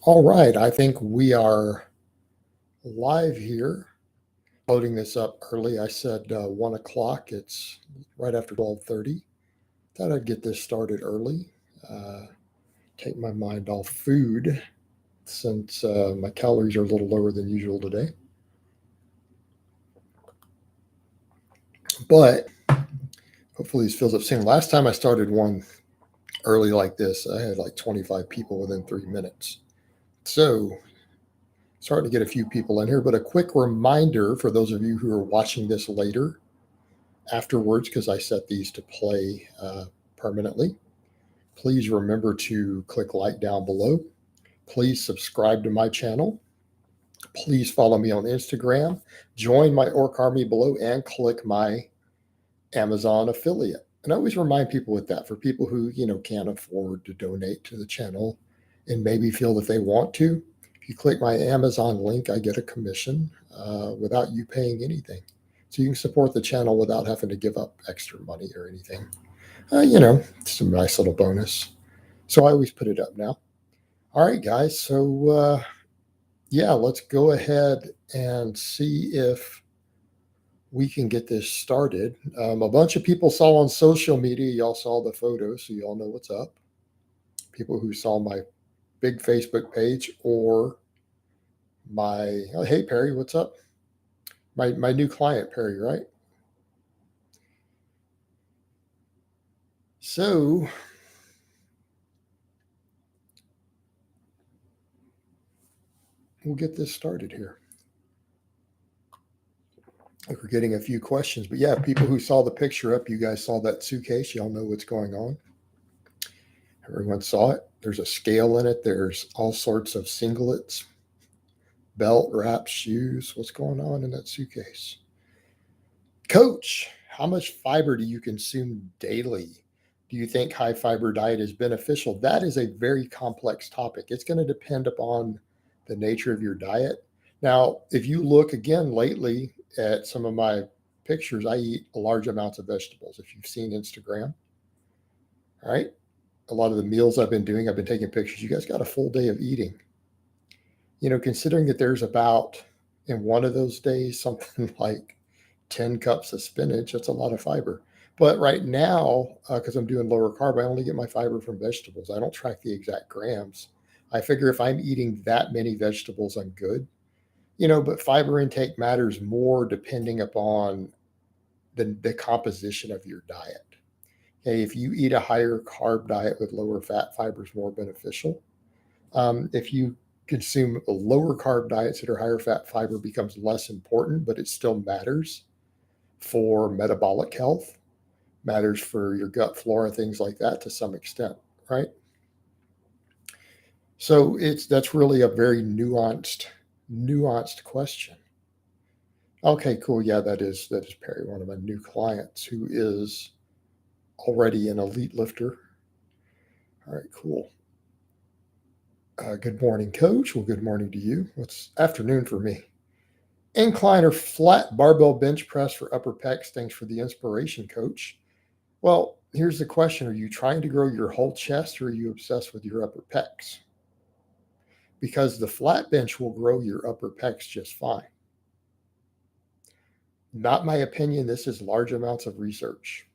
All right, I think we are live here. Loading this up early. I said 1 o'clock. It's right after 12:30. Thought I'd get this started early. Uh, Take my mind off food since my calories are a little lower than usual today. But hopefully this fills up soon. Last time I started one early like this, I had like 25 people within 3 minutes. So starting to get a few people in here. But a quick reminder for those of you who are watching this later afterwards, because I set these to play permanently. Please remember to click like down below. Please subscribe to my channel. Please follow me on Instagram. Join my Orc Army below and click my Amazon affiliate. And I always remind people with that for people who, can't afford to donate to the channel and maybe feel that they want to. If you click my Amazon link, I get a commission without you paying anything. So you can support the channel without having to give up extra money or anything. It's a nice little bonus. So I always put it up now. All right, guys. So, yeah, let's go ahead and see if we can get this started. A bunch of people saw on social media, y'all saw the photos, so y'all know what's up. People who saw my big Facebook page or my, oh, hey, Perry, what's up? My new client, Perry, right? So, we'll get this started here. We're getting a few questions, but yeah, people who saw the picture up, you guys saw that suitcase. Y'all know what's going on. Everyone saw it. There's a scale in it. There's all sorts of singlets, belt, wraps, shoes. What's going on in that suitcase? Coach, how much fiber do you consume daily? Do you think high fiber diet is beneficial? That is a very complex topic. It's going to depend upon the nature of your diet. Now, if you look again lately at some of my pictures, I eat large amounts of vegetables. If you've seen Instagram, all right, a lot of the meals I've been doing, I've been taking pictures. You guys got a full day of eating. Considering that there's about in one of those days something like 10 cups of spinach, that's a lot of fiber. But right now, because I'm doing lower carb, I only get my fiber from vegetables. I don't track the exact grams. I figure if I'm eating that many vegetables, I'm good. But fiber intake matters more depending upon the composition of your diet. Okay, if you eat a higher carb diet with lower fat, fiber is more beneficial. If you consume lower carb diets that are higher fat, fiber becomes less important, but it still matters for metabolic health, matters for your gut flora, things like that to some extent, right? So that's really a very nuanced question. Okay, cool. Yeah, that is Perry, one of my new clients who is already an elite lifter. All right, cool. Good morning, coach. Well, good morning to you. It's afternoon for me. Incline or flat barbell bench press for upper pecs. Thanks for the inspiration, coach. Well, here's the question. Are you trying to grow your whole chest or are you obsessed with your upper pecs? Because the flat bench will grow your upper pecs just fine. Not my opinion. This is large amounts of research.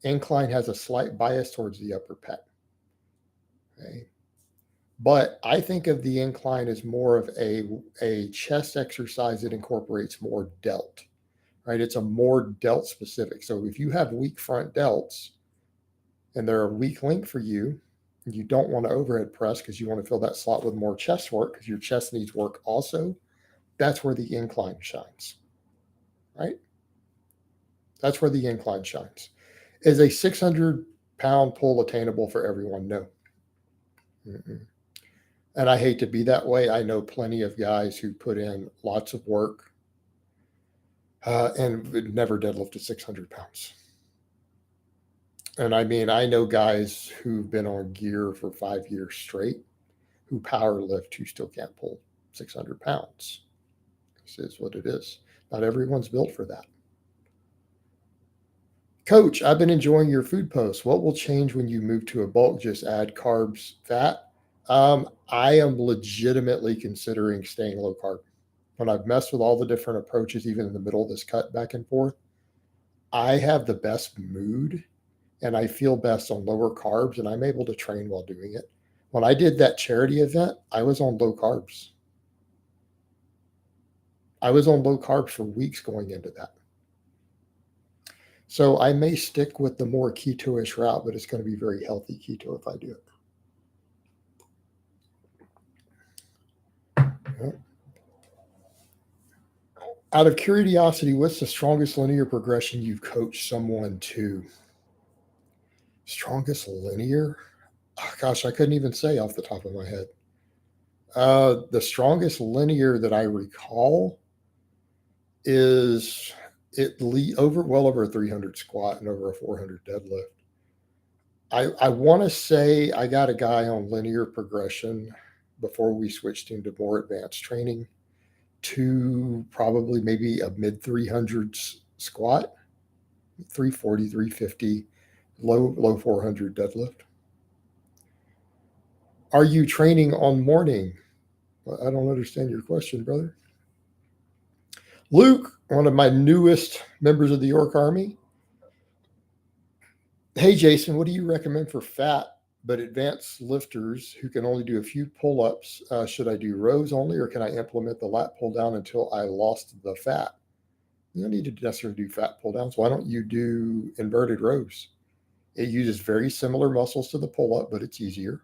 Incline has a slight bias towards the upper pec. Okay. But I think of the incline as more of a chest exercise that incorporates more delt, right? It's a more delt specific. So if you have weak front delts and they're a weak link for you, and you don't want to overhead press because you want to fill that slot with more chest work because your chest needs work also, that's where the incline shines, right? That's where the incline shines. Is a 600-pound pull attainable for everyone? No. Mm-mm. And I hate to be that way. I know plenty of guys who put in lots of work and never deadlifted 600 pounds. And I mean, I know guys who've been on gear for 5 years straight who power lift who still can't pull 600 pounds. This is what it is. Not everyone's built for that. Coach, I've been enjoying your food posts. What will change when you move to a bulk? Just add carbs, fat? I am legitimately considering staying low carb. When I've messed with all the different approaches, even in the middle of this cut back and forth, I have the best mood and I feel best on lower carbs, and I'm able to train while doing it. When I did that charity event, I was on low carbs. I was on low carbs for weeks going into that. So I may stick with the more keto-ish route, but it's going to be very healthy keto if I do it. Yeah. Out of curiosity, what's the strongest linear progression you've coached someone to? Strongest linear? Oh, gosh, I couldn't even say off the top of my head. The strongest linear that I recall is well over a 300 squat and over a 400 deadlift. I want to say I got a guy on linear progression before we switched into more advanced training to probably maybe a mid 300s squat, 340, 350, low 400 deadlift. Are you training on morning? I don't understand your question, brother. Luke, one of my newest members of the York Army. Hey, Jason, what do you recommend for fat but advanced lifters who can only do a few pull ups? Should I do rows only, or can I implement the lat pull down until I lost the fat? You don't need to necessarily do fat pull downs. Why don't you do inverted rows? It uses very similar muscles to the pull up, but it's easier.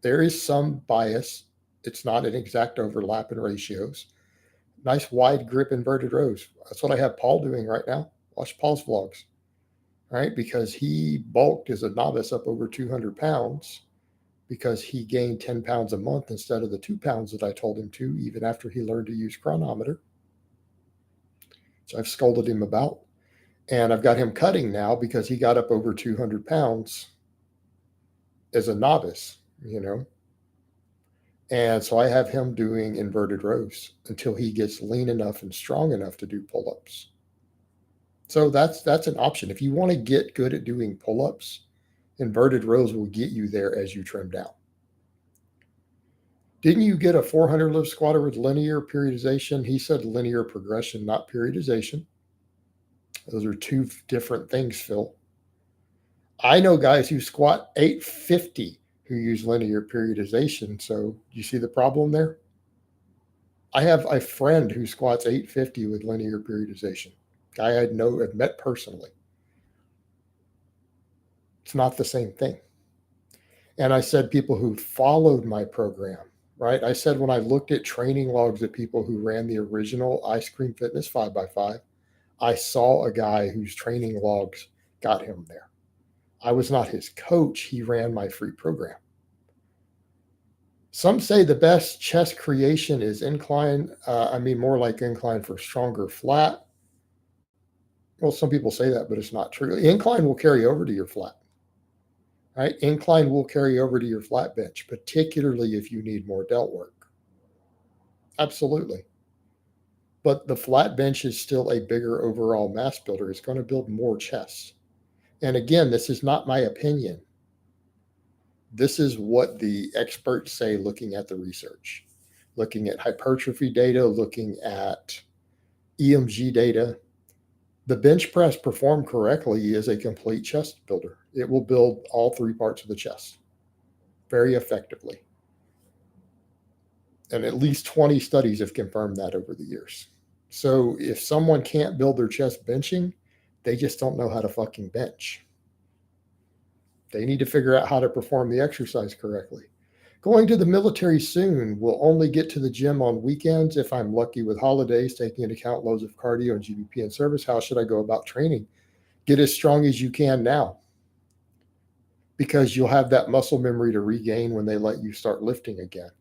There is some bias. It's not an exact overlap in ratios. Nice wide grip inverted rows. That's what I have Paul doing right now. Watch Paul's vlogs, right? Because he bulked as a novice up over 200 pounds because he gained 10 pounds a month instead of the 2 pounds that I told him to, even after he learned to use chronometer. So I've scolded him about. And I've got him cutting now because he got up over 200 pounds as a novice, you know. And so I have him doing inverted rows until he gets lean enough and strong enough to do pull-ups. So that's an option. If you want to get good at doing pull-ups, inverted rows will get you there as you trim down. Didn't you get a 400 lift squatter with linear periodization? He said linear progression, not periodization. Those are two different things, Phil. I know guys who squat 850 who use linear periodization. So you see the problem there? I have a friend who squats 850 with linear periodization. Guy I'd met personally. It's not the same thing. And I said people who followed my program, right? I said when I looked at training logs of people who ran the original Ice Cream Fitness 5x5, I saw a guy whose training logs got him there. I was not his coach. He ran my free program. Some say the best chest creation is incline. More like incline for stronger flat. Well, some people say that, but it's not true. Incline will carry over to your flat, right? Incline will carry over to your flat bench, particularly if you need more delt work. Absolutely. But the flat bench is still a bigger overall mass builder. It's going to build more chest. And again, this is not my opinion. This is what the experts say looking at the research, looking at hypertrophy data, looking at EMG data. The bench press performed correctly is a complete chest builder. It will build all three parts of the chest very effectively. And at least 20 studies have confirmed that over the years. So if someone can't build their chest benching, they just don't know how to fucking bench. They need to figure out how to perform the exercise correctly. Going to the military soon. Will only get to the gym on weekends if I'm lucky with holidays, taking into account loads of cardio and GBP and service. How should I go about training? Get as strong as you can now, because you'll have that muscle memory to regain when they let you start lifting again.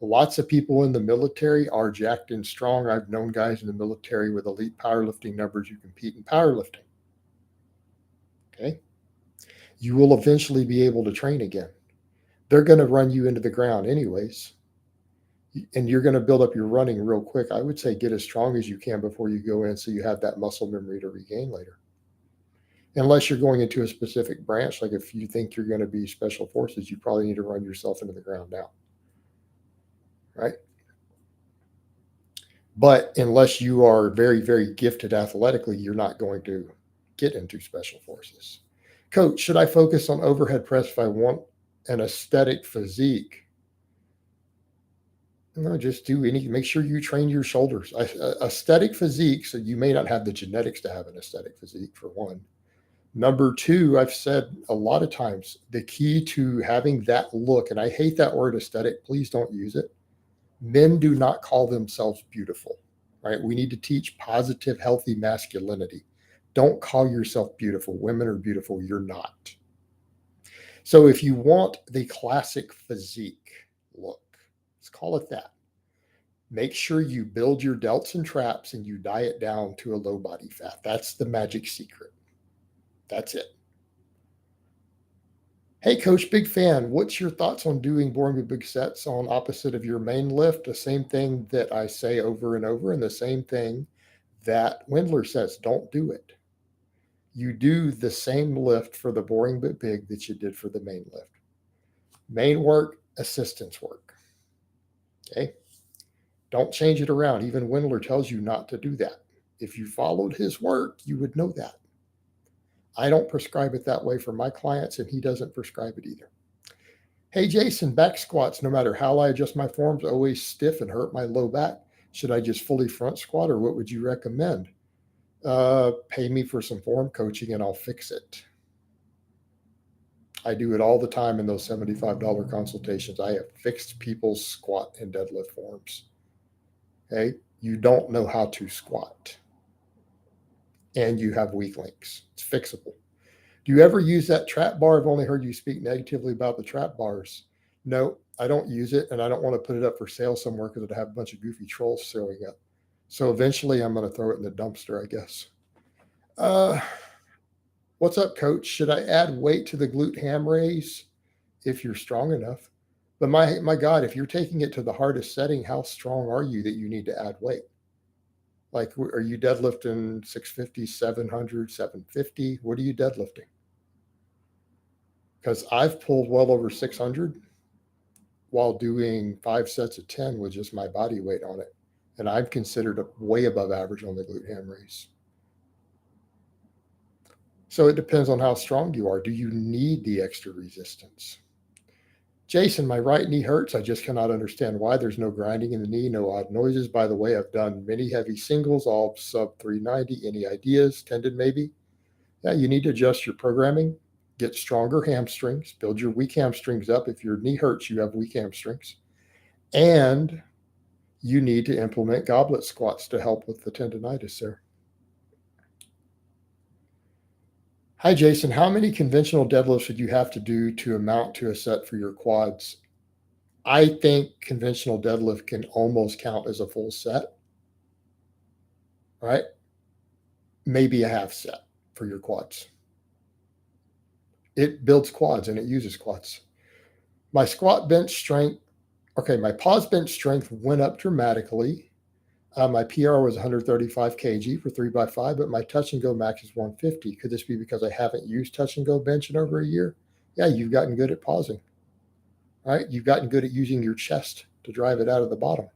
Lots of people in the military are jacked and strong. I've known guys in the military with elite powerlifting numbers who compete in powerlifting. Okay. You will eventually be able to train again. They're going to run you into the ground anyways. And you're going to build up your running real quick. I would say get as strong as you can before you go in so you have that muscle memory to regain later. Unless you're going into a specific branch, like if you think you're going to be special forces, you probably need to run yourself into the ground now. right? But unless you are very, very gifted athletically, you're not going to get into special forces. Coach, should I focus on overhead press if I want an aesthetic physique? No, just do make sure you train your shoulders. Aesthetic physique, so you may not have the genetics to have an aesthetic physique, for one. Number two, I've said a lot of times, the key to having that look, and I hate that word aesthetic, please don't use it. Men do not call themselves beautiful, right? We need to teach positive, healthy masculinity. Don't call yourself beautiful. Women are beautiful. You're not. So if you want the classic physique look, let's call it that. Make sure you build your delts and traps and you diet down to a low body fat. That's the magic secret. That's it. Hey, Coach, big fan. What's your thoughts on doing boring with big sets on opposite of your main lift? The same thing that I say over and over, and the same thing that Wendler says. Don't do it. You do the same lift for the boring but big that you did for the main lift. Main work, assistance work. Okay. Don't change it around. Even Wendler tells you not to do that. If you followed his work, you would know that. I don't prescribe it that way for my clients, and he doesn't prescribe it either. Hey, Jason, back squats, no matter how I adjust my forms, always stiff and hurt my low back. Should I just fully front squat, or what would you recommend? Pay me for some form coaching and I'll fix it. I do it all the time in those $75 consultations. I have fixed people's squat and deadlift forms. Okay, you don't know how to squat and you have weak links. It's fixable. Do you ever use that trap bar? I've only heard you speak negatively about the trap bars. No, I don't use it, and I don't want to put it up for sale somewhere because it'd have a bunch of goofy trolls showing up. So eventually I'm going to throw it in the dumpster, I guess. What's up, Coach? Should I add weight to the glute ham raise if you're strong enough? But my God, if you're taking it to the hardest setting, how strong are you that you need to add weight? Like, are you deadlifting 650, 700, 750? What are you deadlifting? Because I've pulled well over 600 while doing 5 sets of 10 with just my body weight on it. And I've considered way above average on the glute ham raise. So it depends on how strong you are. Do you need the extra resistance? Jason, my right knee hurts. I just cannot understand why. There's no grinding in the knee, no odd noises. By the way, I've done many heavy singles, all sub 390. Any ideas? Tendon maybe? Yeah, you need to adjust your programming, get stronger hamstrings, build your weak hamstrings up. If your knee hurts, you have weak hamstrings. And you need to implement goblet squats to help with the tendonitis there. Hi, Jason. How many conventional deadlifts would you have to do to amount to a set for your quads? I think conventional deadlift can almost count as a full set, right? Maybe a half set for your quads. It builds quads and it uses quads. My squat bench strength, okay, my pause bench strength went up dramatically. My PR was 135 kg for 3x5, but my touch and go max is 150. Could this be because I haven't used touch and go bench in over a year? Yeah, you've gotten good at pausing, right? You've gotten good at using your chest to drive it out of the bottom.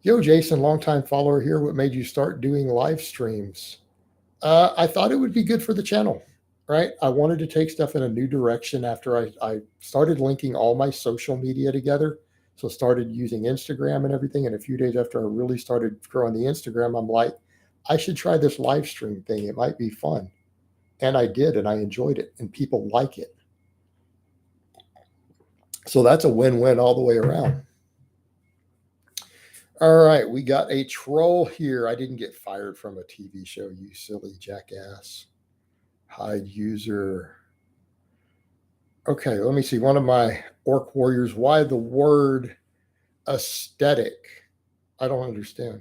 Yo, Jason, longtime follower here. What made you start doing live streams? I thought it would be good for the channel, right? I wanted to take stuff in a new direction after I started linking all my social media together. So started using Instagram and everything. And a few days after I really started growing the Instagram, I'm like, I should try this live stream thing. It might be fun. And I did, and I enjoyed it, and people like it. So that's a win-win all the way around. All right, we got a troll here. I didn't get fired from a TV show, you silly jackass. Hide user. Okay, let me see. One of my orc warriors. Why the word aesthetic? I don't understand.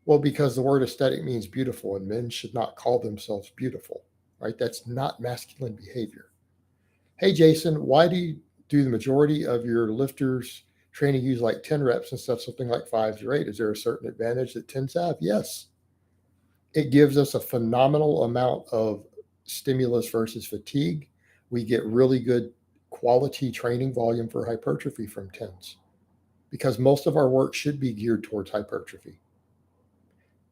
Well, because the word aesthetic means beautiful, and men should not call themselves beautiful, right? That's not masculine behavior. Hey, Jason, why do the majority of your lifters training use like 10 reps instead of something like 5 or 8? Is there a certain advantage that 10s have? Yes. It gives us a phenomenal amount of stimulus versus fatigue. We get really good quality training volume for hypertrophy from 10s. because most of our work should be geared towards hypertrophy.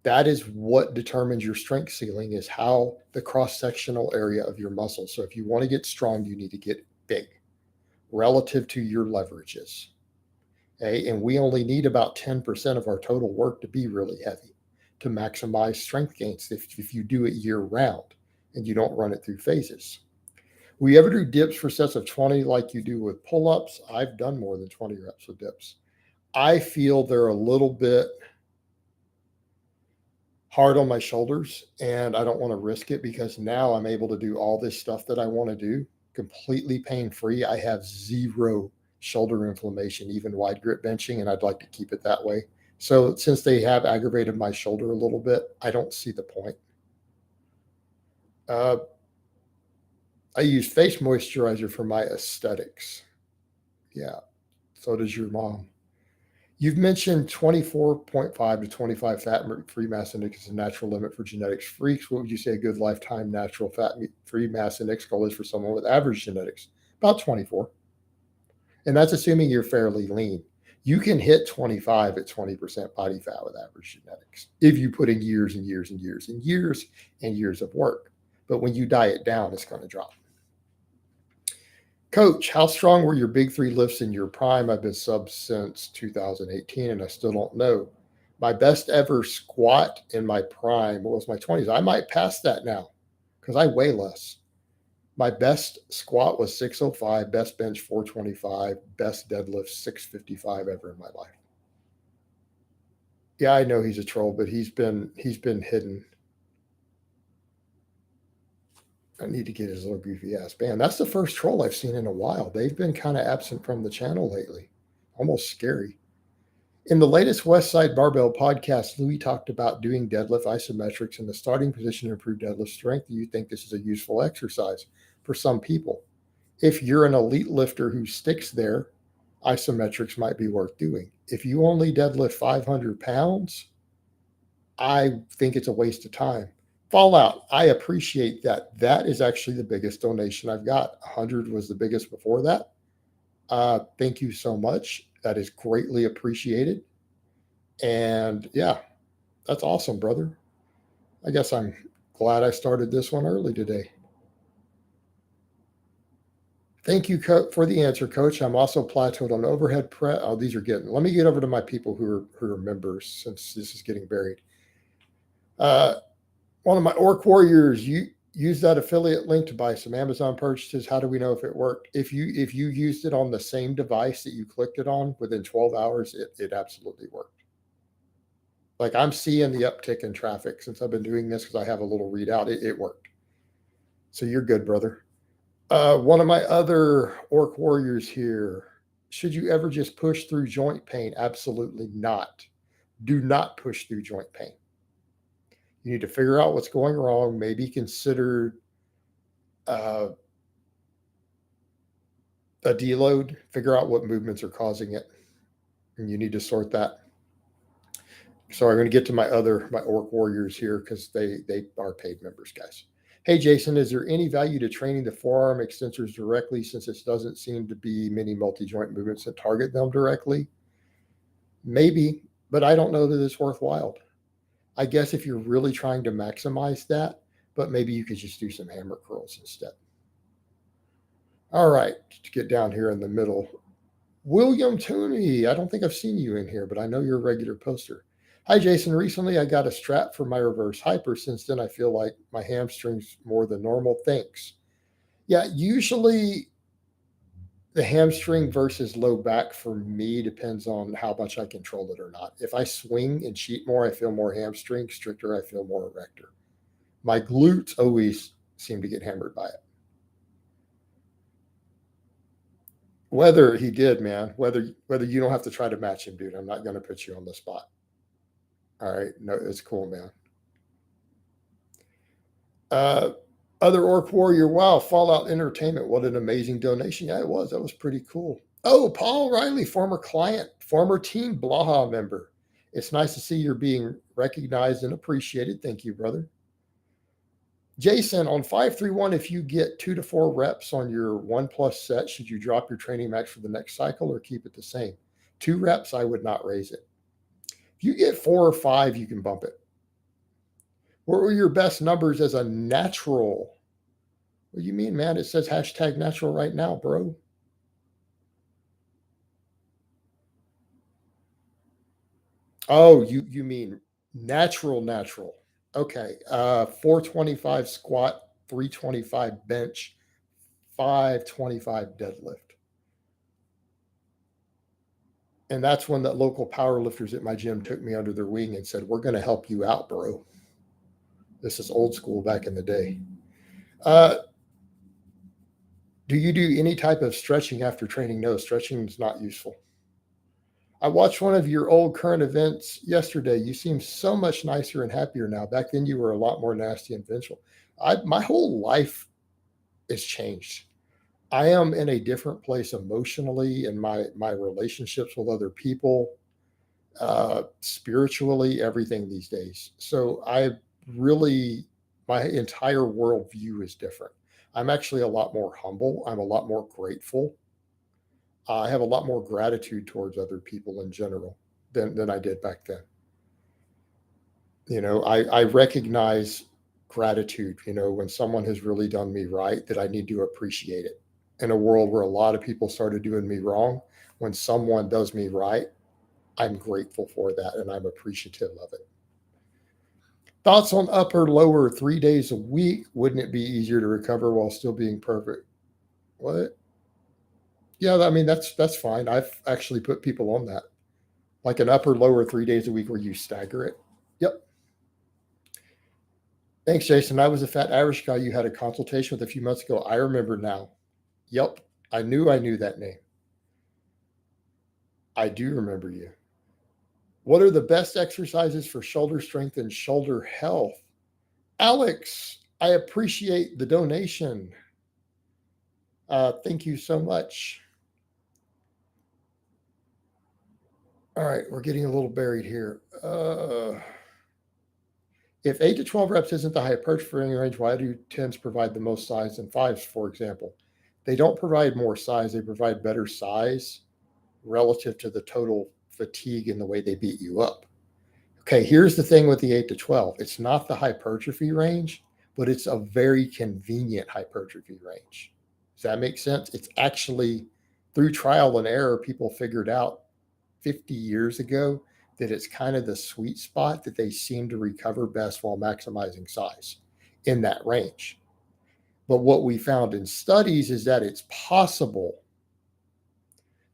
That is what determines your strength ceiling, is how the cross-sectional area of your muscle. So if you want to get strong, you need to get big relative to your leverages. Okay? And we only need about 10% of our total work to be really heavy to maximize strength gains if you do it year round and you don't run it through phases. Will you ever do dips for sets of 20 like you do with pull-ups? I've done more than 20 reps with dips. I feel they're a little bit hard on my shoulders, and I don't want to risk it because now I'm able to do all this stuff that I want to do completely pain-free. I have zero shoulder inflammation, even wide grip benching, and I'd like to keep it that way. So since they have aggravated my shoulder a little bit, I don't see the point. I use face moisturizer for my aesthetics. Yeah, so does your mom. You've mentioned 24.5 to 25 fat-free mass index is a natural limit for genetics freaks. What would you say a good lifetime natural fat-free mass index goal is for someone with average genetics? About 24. And that's assuming you're fairly lean. You can hit 25 at 20% body fat with average genetics if you put in years and years and years and years and years of work. But when you diet down, it's going to drop. Coach, how strong were your big three lifts in your prime? I've been sub since 2018 and I still don't know. My best ever squat in my prime was my 20s. I might pass that now because I weigh less. My best squat was 605, best bench 425, best deadlift 655 ever in my life. Yeah, I know he's a troll, but he's been hidden. I need to get his little goofy ass banned. That's the first troll I've seen in a while. They've been kind of absent from the channel lately. Almost scary. In the latest West Side Barbell podcast, Louis talked about doing deadlift isometrics in the starting position to improve deadlift strength. Do you think this is a useful exercise for some people? If you're an elite lifter who sticks there, isometrics might be worth doing. If you only deadlift 500 pounds, I think it's a waste of time. Fallout, I appreciate that. That is actually the biggest donation I've got. 100 was the biggest before that. Thank you so much. That is greatly appreciated. And yeah, that's awesome, brother. I guess I'm glad I started this one early today. Thank you for the answer, Coach. I'm also plateaued on overhead press. Oh, these are getting. Let me get over to my people who are members since this is getting buried. One of my Orc Warriors, you use that affiliate link to buy some Amazon purchases. How do we know if it worked? If you used it on the same device that you clicked it on within 12 hours, it absolutely worked. Like I'm seeing the uptick in traffic since I've been doing this because I have a little readout. It worked. So you're good, brother. One of my other Orc Warriors here. Should you ever just push through joint pain? Absolutely not. Do not push through joint pain. You need to figure out what's going wrong, maybe consider a deload, figure out what movements are causing it, and you need to sort that. So I'm going to get to my Orc Warriors here because they are paid members, guys. Hey, Jason, is there any value to training the forearm extensors directly since it doesn't seem to be many multi-joint movements that target them directly? Maybe, but I don't know that it's worthwhile. I guess if you're really trying to maximize that, but maybe you could just do some hammer curls instead. All right, to get down here in the middle. William Tooney, I don't think I've seen you in here, but I know you're a regular poster. Hi, Jason. Recently, I got a strap for my reverse hyper. Since then, I feel like my hamstrings more than normal. Thanks. Yeah, usually the hamstring versus low back for me depends on how much I control it or not. If I swing and cheat more, I feel more hamstring. Stricter, I feel more erector. My glutes always seem to get hammered by it. Whether he did, man, whether you don't have to try to match him, dude. I'm not going to put you on the spot. All right. No, it's cool, man. Other Orc Warrior, wow, Fallout Entertainment. What an amazing donation. Yeah, it was. That was pretty cool. Oh, Paul Riley, former client, former Team Blaha member. It's nice to see you're being recognized and appreciated. Thank you, brother. Jason, on 531, if you get 2 to 4 reps on your 1+ set, should you drop your training max for the next cycle or keep it the same? 2 reps, I would not raise it. If you get 4 or 5, you can bump it. What were your best numbers as a natural? What do you mean, man? It says hashtag natural right now, bro. Oh, you mean natural. Okay. 425 squat, 325 bench, 525 deadlift. And that's when the local power lifters at my gym took me under their wing and said, we're going to help you out, bro. This is old school back in the day. Do you do any type of stretching after training? No, stretching is not useful. I watched one of your old current events yesterday. You seem so much nicer and happier now. Back then, you were a lot more nasty and vengeful. My whole life has changed. I am in a different place emotionally in my relationships with other people, spiritually, everything these days. So my entire worldview is different. I'm actually a lot more humble. I'm a lot more grateful. I have a lot more gratitude towards other people in general than I did back then. I recognize gratitude, when someone has really done me right, that I need to appreciate it. In a world where a lot of people started doing me wrong, when someone does me right, I'm grateful for that and I'm appreciative of it. Thoughts on upper, lower 3 days a week? Wouldn't it be easier to recover while still being perfect? What? Yeah, I mean, that's fine. I've actually put people on that. Like an upper, lower 3 days a week where you stagger it. Yep. Thanks, Jason. I was a fat Irish guy you had a consultation with a few months ago. I remember now. Yep. I knew that name. I do remember you. What are the best exercises for shoulder strength and shoulder health? Alex, I appreciate the donation. Thank you so much. All right, we're getting a little buried here. If 8 to 12 reps isn't the hypertrophy range, why do 10s provide the most size than 5s, for example? They don't provide more size, they provide better size relative to the total fatigue and the way they beat you up. Okay, here's the thing with the 8 to 12. It's not the hypertrophy range, but it's a very convenient hypertrophy range. Does that make sense? It's actually through trial and error, people figured out 50 years ago that it's kind of the sweet spot that they seem to recover best while maximizing size in that range. But what we found in studies is that it's possible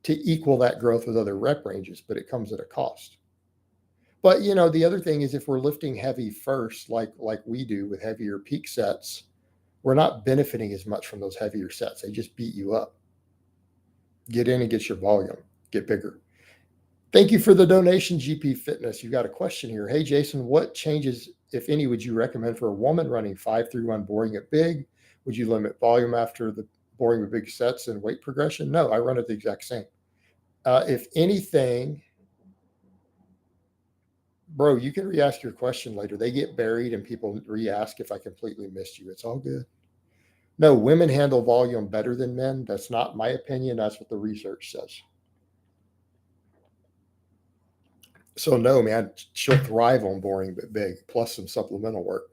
to equal that growth with other rep ranges, but it comes at a cost. But the other thing is if we're lifting heavy first, like we do with heavier peak sets, we're not benefiting as much from those heavier sets. They just beat you up. Get in and get your volume, get bigger. Thank you for the donation, GP Fitness. You got a question here. Hey, Jason, what changes, if any, would you recommend for a woman running 5-3-1 boring at big? Would you limit volume after the boring with big sets and weight progression? No, I run it the exact same. If anything, bro, you can re-ask your question later. They get buried and people re-ask if I completely missed you. It's all good. No, women handle volume better than men. That's not my opinion. That's what the research says. So no, man, she'll thrive on boring but big, plus some supplemental work.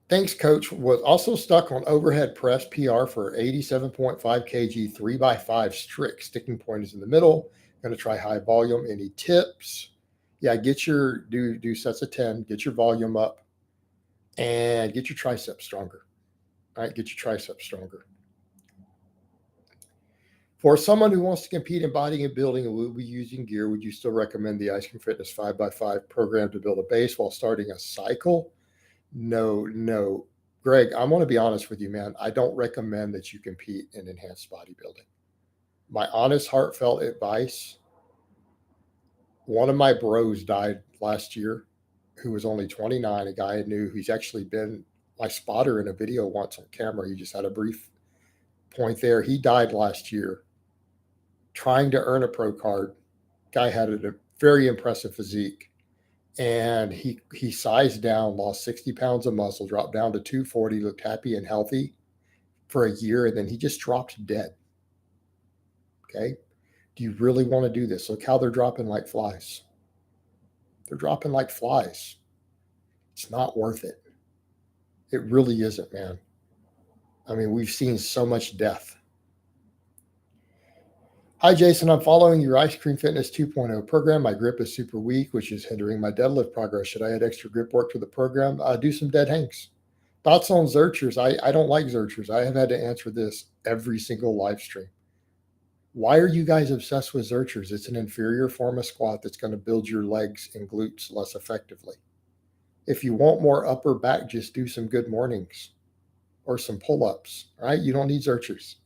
Thanks, coach. Was also stuck on overhead press PR for 87.5 kg, 3x5 strict. Sticking point is in the middle. Going to try high volume. Any tips? Yeah, do sets of 10, get your volume up, and get your triceps stronger. All right, get your triceps stronger. For someone who wants to compete in bodybuilding and will be using gear, would you still recommend the Ice Cream Fitness 5x5 program to build a base while starting a cycle? No. Greg, I want to be honest with you, man. I don't recommend that you compete in enhanced bodybuilding. My honest, heartfelt advice, one of my bros died last year who was only 29, a guy I knew who's actually been my spotter in a video once on camera. He just had a brief point there. He died last year trying to earn a pro card. Guy had a very impressive physique. And he sized down, lost 60 pounds of muscle, dropped down to 240, looked happy and healthy for a year, and then he just dropped dead Okay. Do you really want to do this? Look how they're dropping like flies. They're dropping like flies. It's not worth it. It really isn't, man. I mean, we've seen so much death. Hi, Jason. I'm following your Ice Cream Fitness 2.0 program. My grip is super weak, which is hindering my deadlift progress. Should I add extra grip work to the program? Do some dead hangs. Thoughts on Zerchers? I don't like Zerchers. I have had to answer this every single live stream. Why are you guys obsessed with Zerchers? It's an inferior form of squat that's going to build your legs and glutes less effectively. If you want more upper back, just do some good mornings or some pull-ups, right? You don't need Zerchers.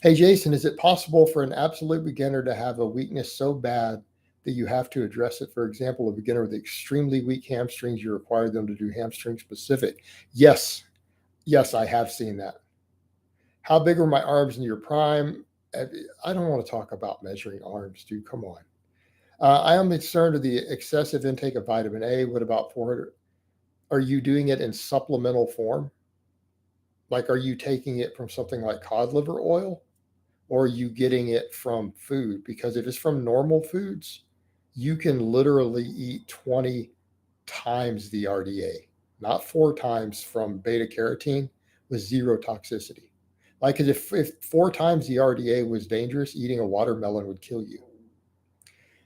Hey, Jason, is it possible for an absolute beginner to have a weakness so bad that you have to address it? For example, a beginner with extremely weak hamstrings, you require them to do hamstring specific. Yes, I have seen that. How big were my arms in your prime? I don't want to talk about measuring arms, dude. Come on. I am concerned with the excessive intake of vitamin A. What about 400? Are you doing it in supplemental form? Like, are you taking it from something like cod liver oil? Or are you getting it from food? Because if it's from normal foods, you can literally eat 20 times the RDA, not 4 times from beta carotene with zero toxicity. Like, if 4 times the RDA was dangerous, eating a watermelon would kill you.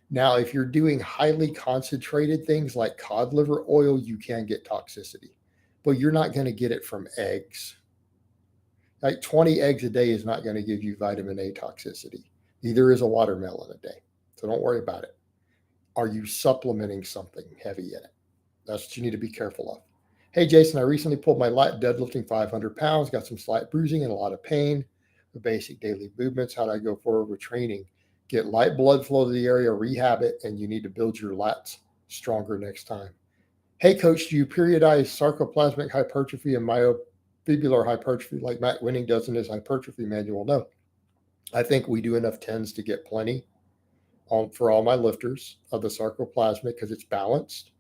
Now, if you're doing highly concentrated things like cod liver oil, you can get toxicity, but you're not going to get it from eggs. Like 20 eggs a day is not going to give you vitamin A toxicity. Neither is a watermelon a day. So don't worry about it. Are you supplementing something heavy in it? That's what you need to be careful of. Hey, Jason, I recently pulled my light deadlifting 500 pounds, got some slight bruising and a lot of pain with basic daily movements. How do I go forward with training? Get light blood flow to the area, rehab it, and you need to build your lats stronger next time. Hey, coach, do you periodize sarcoplasmic hypertrophy and myofibular hypertrophy like Matt Winning does in his hypertrophy manual? No. I think we do enough tens to get plenty for all my lifters of the sarcoplasmic because it's balanced,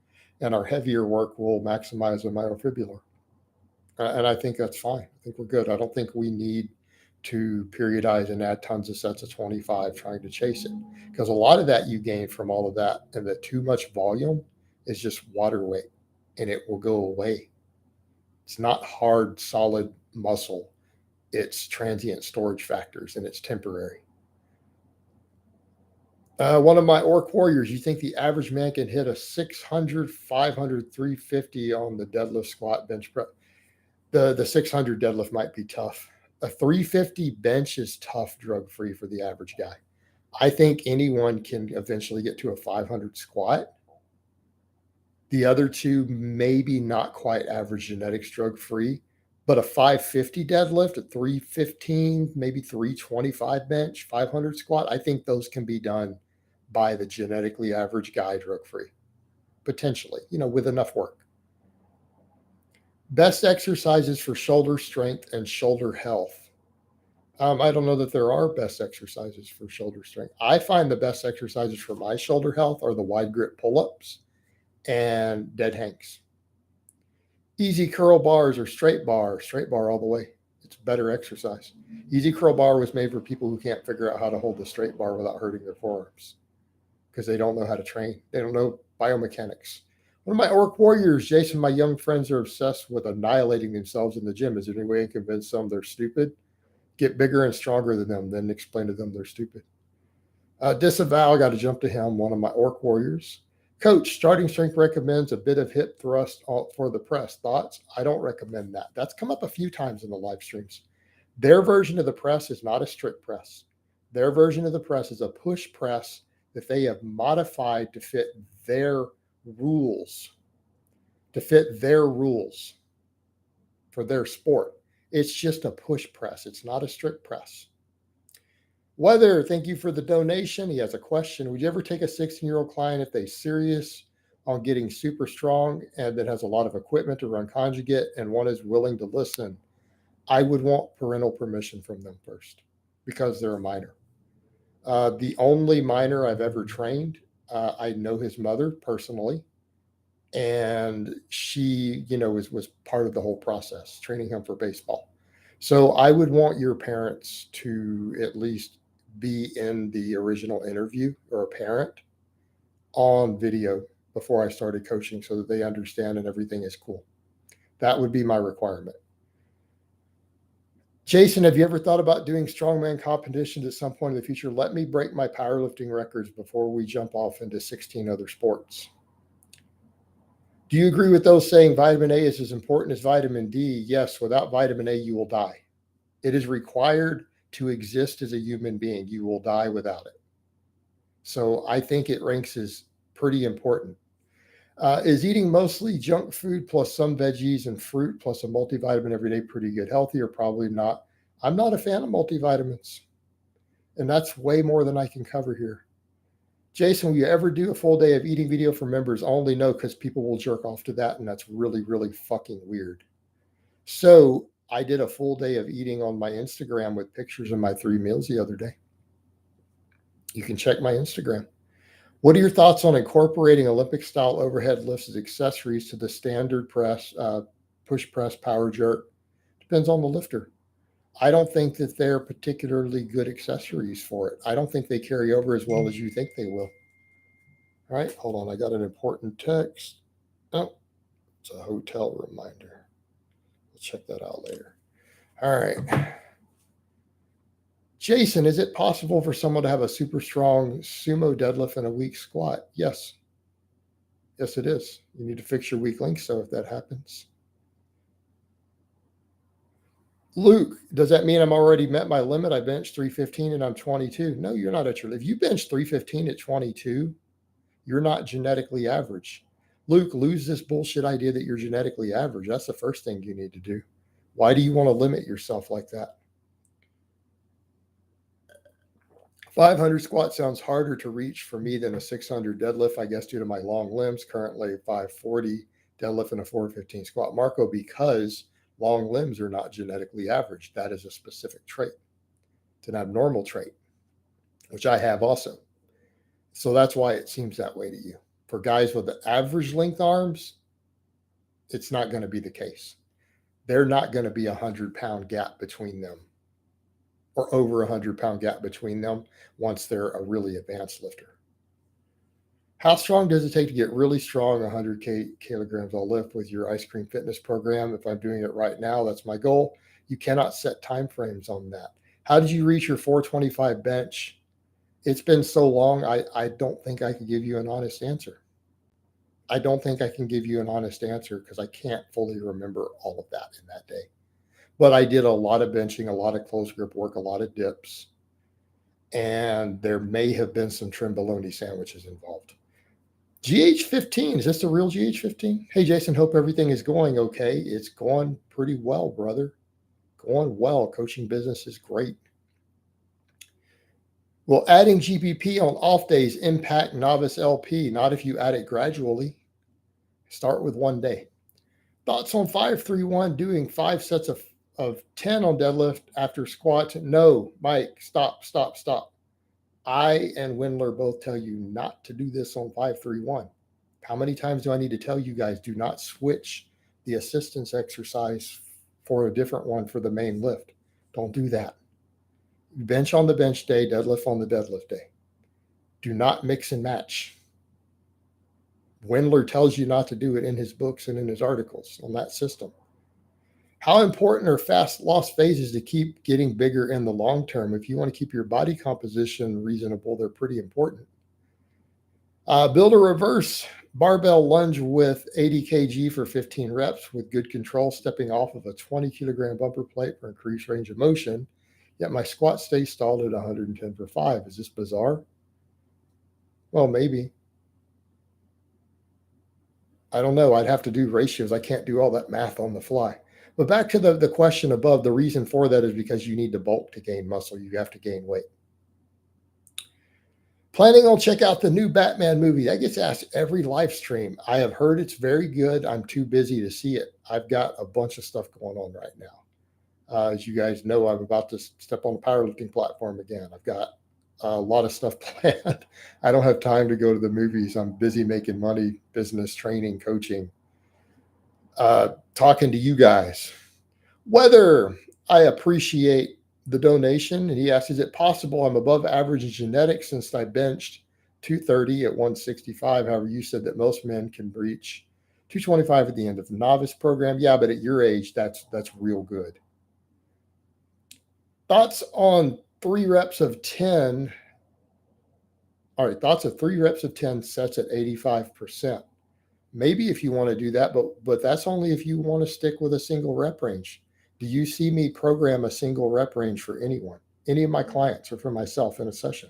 and our heavier work will maximize the myofibular. And I think that's fine. I think we're good. I don't think we need to periodize and add tons of sets of 25 trying to chase it, because a lot of that you gain from all of that, and the too much volume is just water weight and it will go away. It's not hard, solid muscle. It's transient storage factors and it's temporary. One of my orc warriors, you think the average man can hit a 600, 500, 350 on the deadlift, squat, bench press? The 600 deadlift might be tough. A 350 bench is tough drug free for the average guy. I think anyone can eventually get to a 500 squat. The other two, maybe not quite average genetics drug free, but a 550 deadlift, a 315, maybe 325 bench, 500 squat, I think those can be done by the genetically average guy drug free, potentially, with enough work. Best exercises for shoulder strength and shoulder health. I don't know that there are best exercises for shoulder strength. I find the best exercises for my shoulder health are the wide grip pull-ups and dead hangs. Easy curl bars or straight bar all the way. It's better exercise. Easy curl bar was made for people who can't figure out how to hold the straight bar without hurting their forearms because they don't know how to train. They don't know biomechanics. One of my orc warriors, Jason, my young friends are obsessed with annihilating themselves in the gym. Is there any way I can convince them they're stupid? Get bigger and stronger than them, then explain to them they're stupid. Disavow, got to jump to him, one of my orc warriors. Coach, starting strength recommends a bit of hip thrust for the press. Thoughts? I don't recommend that. That's come up a few times in the live streams. Their version of the press is not a strict press. Their version of the press is a push press that they have modified to fit their rules, for their sport. It's just a push press. It's not a strict press. Weather, thank you for the donation. He has a question. Would you ever take a 16-year-old client if they're serious on getting super strong and that has a lot of equipment to run Conjugate and one is willing to listen? I would want parental permission from them first because they're a minor. The only minor I've ever trained, I know his mother personally, and she, was part of the whole process, training him for baseball. So I would want your parents to at least be in the original interview or a parent on video before I started coaching so that they understand and everything is cool. That would be my requirement. Jason, have you ever thought about doing strongman competitions at some point in the future? Let me break my powerlifting records before we jump off into 16 other sports. Do you agree with those saying vitamin A is as important as vitamin D? Yes, without vitamin A, you will die. It is required to exist as a human being. You will die without it. So I think it ranks as pretty important. Is eating mostly junk food plus some veggies and fruit plus a multivitamin every day pretty good? Healthy or probably not? I'm not a fan of multivitamins. And that's way more than I can cover here. Jason, will you ever do a full day of eating video for members only? No, because people will jerk off to that, and that's really, really fucking weird. So I did a full day of eating on my Instagram with pictures of my 3 meals the other day. You can check my Instagram. What are your thoughts on incorporating Olympic-style overhead lifts as accessories to the standard press, push press, power jerk? Depends on the lifter. I don't think that they're particularly good accessories for it. I don't think they carry over as well as you think they will. All right, hold on. I got an important text. Oh, it's a hotel reminder. We'll check that out later. All right. Jason, is it possible for someone to have a super strong sumo deadlift and a weak squat? Yes. Yes, it is. You need to fix your weak links, so if that happens. Luke, does that mean I'm already met my limit? I benched 315 and I'm 22. No, you're not at your limit. If you bench 315 at 22, you're not genetically average. Luke, lose this bullshit idea that you're genetically average. That's the first thing you need to do. Why do you want to limit yourself like that? 500 squat sounds harder to reach for me than a 600 deadlift, I guess, due to my long limbs. Currently, 540 deadlift and a 415 squat. Marco, because long limbs are not genetically average. That is a specific trait. It's an abnormal trait, which I have also. So that's why it seems that way to you. For guys with the average length arms, it's not going to be the case. They're not going to be 100-pound gap between them or over 100-pound gap between them once they're a really advanced lifter. How strong does it take to get really strong? 100 kilograms I'll lift with your ice cream fitness program. If I'm doing it right now, that's my goal. You cannot set time frames on that. How did you reach your 425 bench? It's been so long, I don't think I can give you an honest answer. I don't think I can give you an honest answer because I can't fully remember all of that in that day. But I did a lot of benching, a lot of close grip work, a lot of dips. And there may have been some trim bologna sandwiches involved. GH15, is this the real GH15? Hey, Jason, hope everything is going okay. It's going pretty well, brother. Going well. Coaching business is great. Will adding GPP on off days impact novice LP? Not if you add it gradually. Start with 1 day. Thoughts on 531 doing 5 sets of 10 on deadlift after squats? No, Mike, stop. I and Windler both tell you not to do this on 531. How many times do I need to tell you guys, do not switch the assistance exercise for a different one for the main lift? Don't do that. Bench on the bench day, deadlift on the deadlift day. Do not mix and match. Windler tells you not to do it in his books and in his articles on that system. How important are fast loss phases to keep getting bigger in the long term? If you want to keep your body composition reasonable, they're pretty important. Build a reverse barbell lunge with 80 kg for 15 reps with good control, stepping off of a 20 kilogram bumper plate for increased range of motion. Yet my squat stays stalled at 110 for 5. Is this bizarre? Well, maybe. I don't know. I'd have to do ratios. I can't do all that math on the fly. But back to the question above, the reason for that is because you need to bulk to gain muscle. You have to gain weight. Planning on check out the new Batman movie. That gets asked every live stream. I have heard it's very good. I'm too busy to see it. I've got a bunch of stuff going on right now. As you guys know, I'm about to step on the powerlifting platform again. I've got a lot of stuff planned. I don't have time to go to the movies. I'm busy making money, business, training, coaching, talking to you guys. Whether I appreciate the donation, and he asks, is it possible I'm above average in genetics since I benched 230 at 165? However, you said that most men can reach 225 at the end of the novice program. Yeah, but at your age, that's real good. Thoughts on 3 reps of 10. All right, thoughts of 3 reps of 10 sets at 85%. Maybe if you want to do that, but that's only if you want to stick with a single rep range. Do you see me program a single rep range for anyone, any of my clients, or for myself in a session?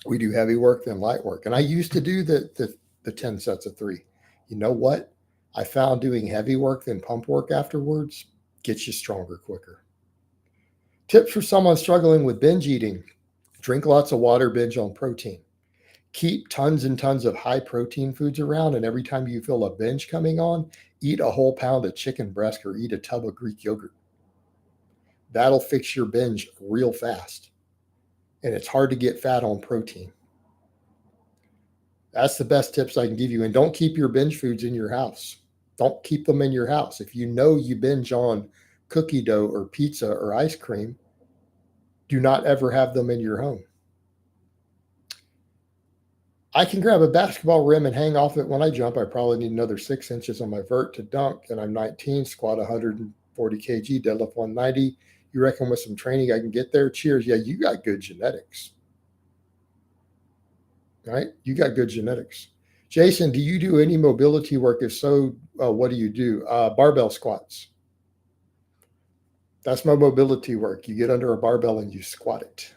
We do heavy work, then light work. And I used to do the 10 sets of 3. You know what? I found doing heavy work, then pump work afterwards gets you stronger quicker. Tips for someone struggling with binge eating. Drink lots of water, binge on protein. Keep tons and tons of high protein foods around. And every time you feel a binge coming on, eat a whole pound of chicken breast or eat a tub of Greek yogurt. That'll fix your binge real fast. And it's hard to get fat on protein. That's the best tips I can give you. And don't keep your binge foods in your house. Don't keep them in your house. If you know you binge on cookie dough or pizza or ice cream, do not ever have them in your home. I can grab a basketball rim and hang off it when I jump. I probably need another 6 inches on my vert to dunk, and I'm 19, squat 140 kg, deadlift 190. You reckon with some training I can get there? Cheers. Yeah, you got good genetics. Right? You got good genetics. Jason, do you do any mobility work? If so, what do you do? Barbell squats. That's my mobility work. You get under a barbell and you squat it.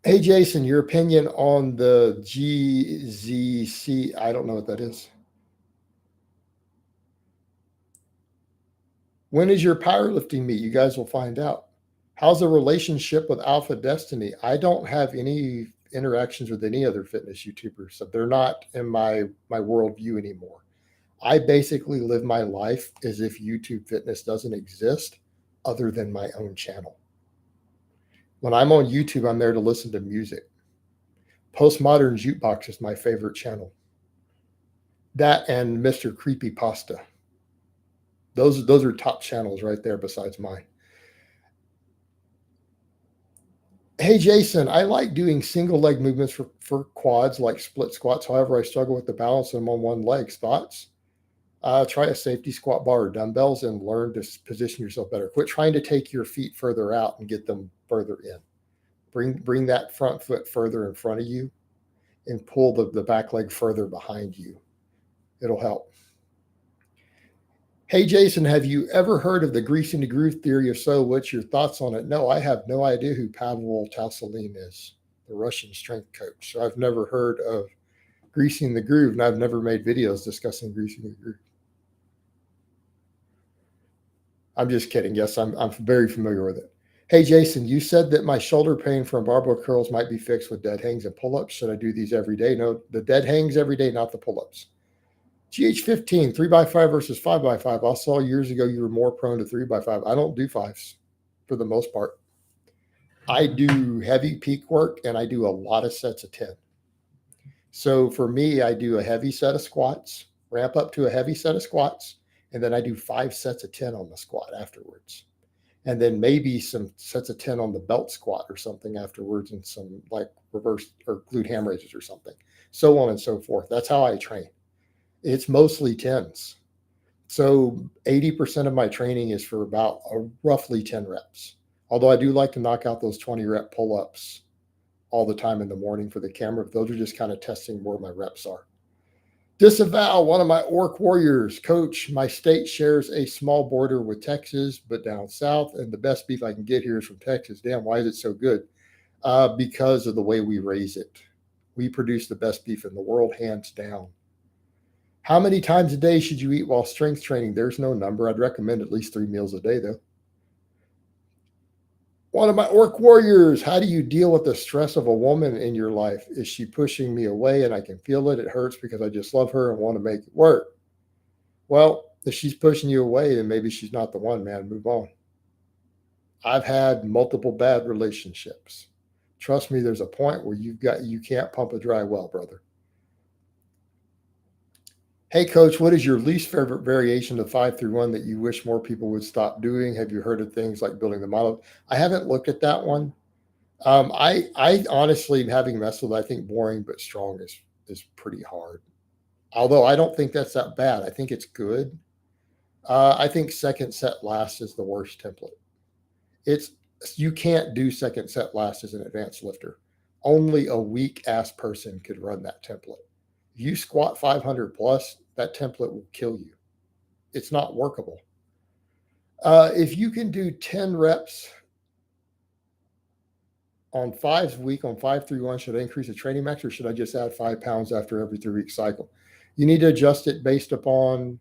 Hey, Jason, your opinion on the GZC? I don't know what that is. When is your powerlifting meet? You guys will find out. How's the relationship with Alpha Destiny? I don't have any interactions with any other fitness YouTubers, so they're not in my worldview anymore. I basically live my life as if YouTube fitness doesn't exist other than my own channel. When I'm on YouTube, I'm there to listen to music. Postmodern Jukebox is my favorite channel. That and Mr. Creepypasta. Those are top channels right there besides mine. Hey, Jason, I like doing single leg movements for quads like split squats. However, I struggle with the balance of them on one leg. Thoughts? Try a safety squat bar or dumbbells and learn to position yourself better. Quit trying to take your feet further out and get them further in. Bring that front foot further in front of you and pull the back leg further behind you. It'll help. Hey, Jason, have you ever heard of the greasing the groove theory? If so, what's your thoughts on it? No, I have no idea who Pavel Tausalin is, the Russian strength coach. So I've never heard of greasing the groove, and I've never made videos discussing greasing the groove. I'm just kidding. Yes, I'm very familiar with it. Hey, Jason, you said that my shoulder pain from barbell curls might be fixed with dead hangs and pull-ups. Should I do these every day? No, the dead hangs every day, not the pull-ups. GH15, 3x5 versus 5x5. I saw years ago you were more prone to 3x5. I don't do 5s for the most part. I do heavy peak work and I do a lot of sets of 10. So for me, I do a heavy set of squats, ramp up to a heavy set of squats, and then I do 5 sets of 10 on the squat afterwards. And then maybe some sets of 10 on the belt squat or something afterwards, and some like reverse or glute ham raises or something, so on and so forth. That's how I train. It's mostly 10s. So 80% of my training is for about roughly 10 reps. Although I do like to knock out those 20 rep pull-ups all the time in the morning for the camera. Those are just kind of testing where my reps are. Disavow, one of my orc warriors. Coach, my state shares a small border with Texas, but down south, and the best beef I can get here is from Texas. Damn, why is it so good? Because of the way we raise it. We produce the best beef in the world, hands down. How many times a day should you eat while strength training? There's no number. I'd recommend at least 3 meals a day, though. One of my orc warriors, how do you deal with the stress of a woman in your life? Is she pushing me away and I can feel it? It hurts because I just love her and want to make it work. Well, if she's pushing you away, then maybe she's not the one, man. Move on. I've had multiple bad relationships. Trust me, there's a point where you can't pump a dry well, brother. Hey, coach, what is your least favorite variation of 5-3-1 that you wish more people would stop doing? Have you heard of things like building the model? I haven't looked at that one. I honestly, having messed with, I think boring but strong is pretty hard. Although I don't think that's that bad. I think it's good. I think second set last is the worst template. It's you can't do second set last as an advanced lifter. Only a weak ass person could run that template. If you squat 500 plus, that template will kill you. It's not workable. If you can do 10 reps on 5 week on 5-3-1, should I increase the training max or should I just add 5 pounds after every 3 week cycle? You need to adjust it based upon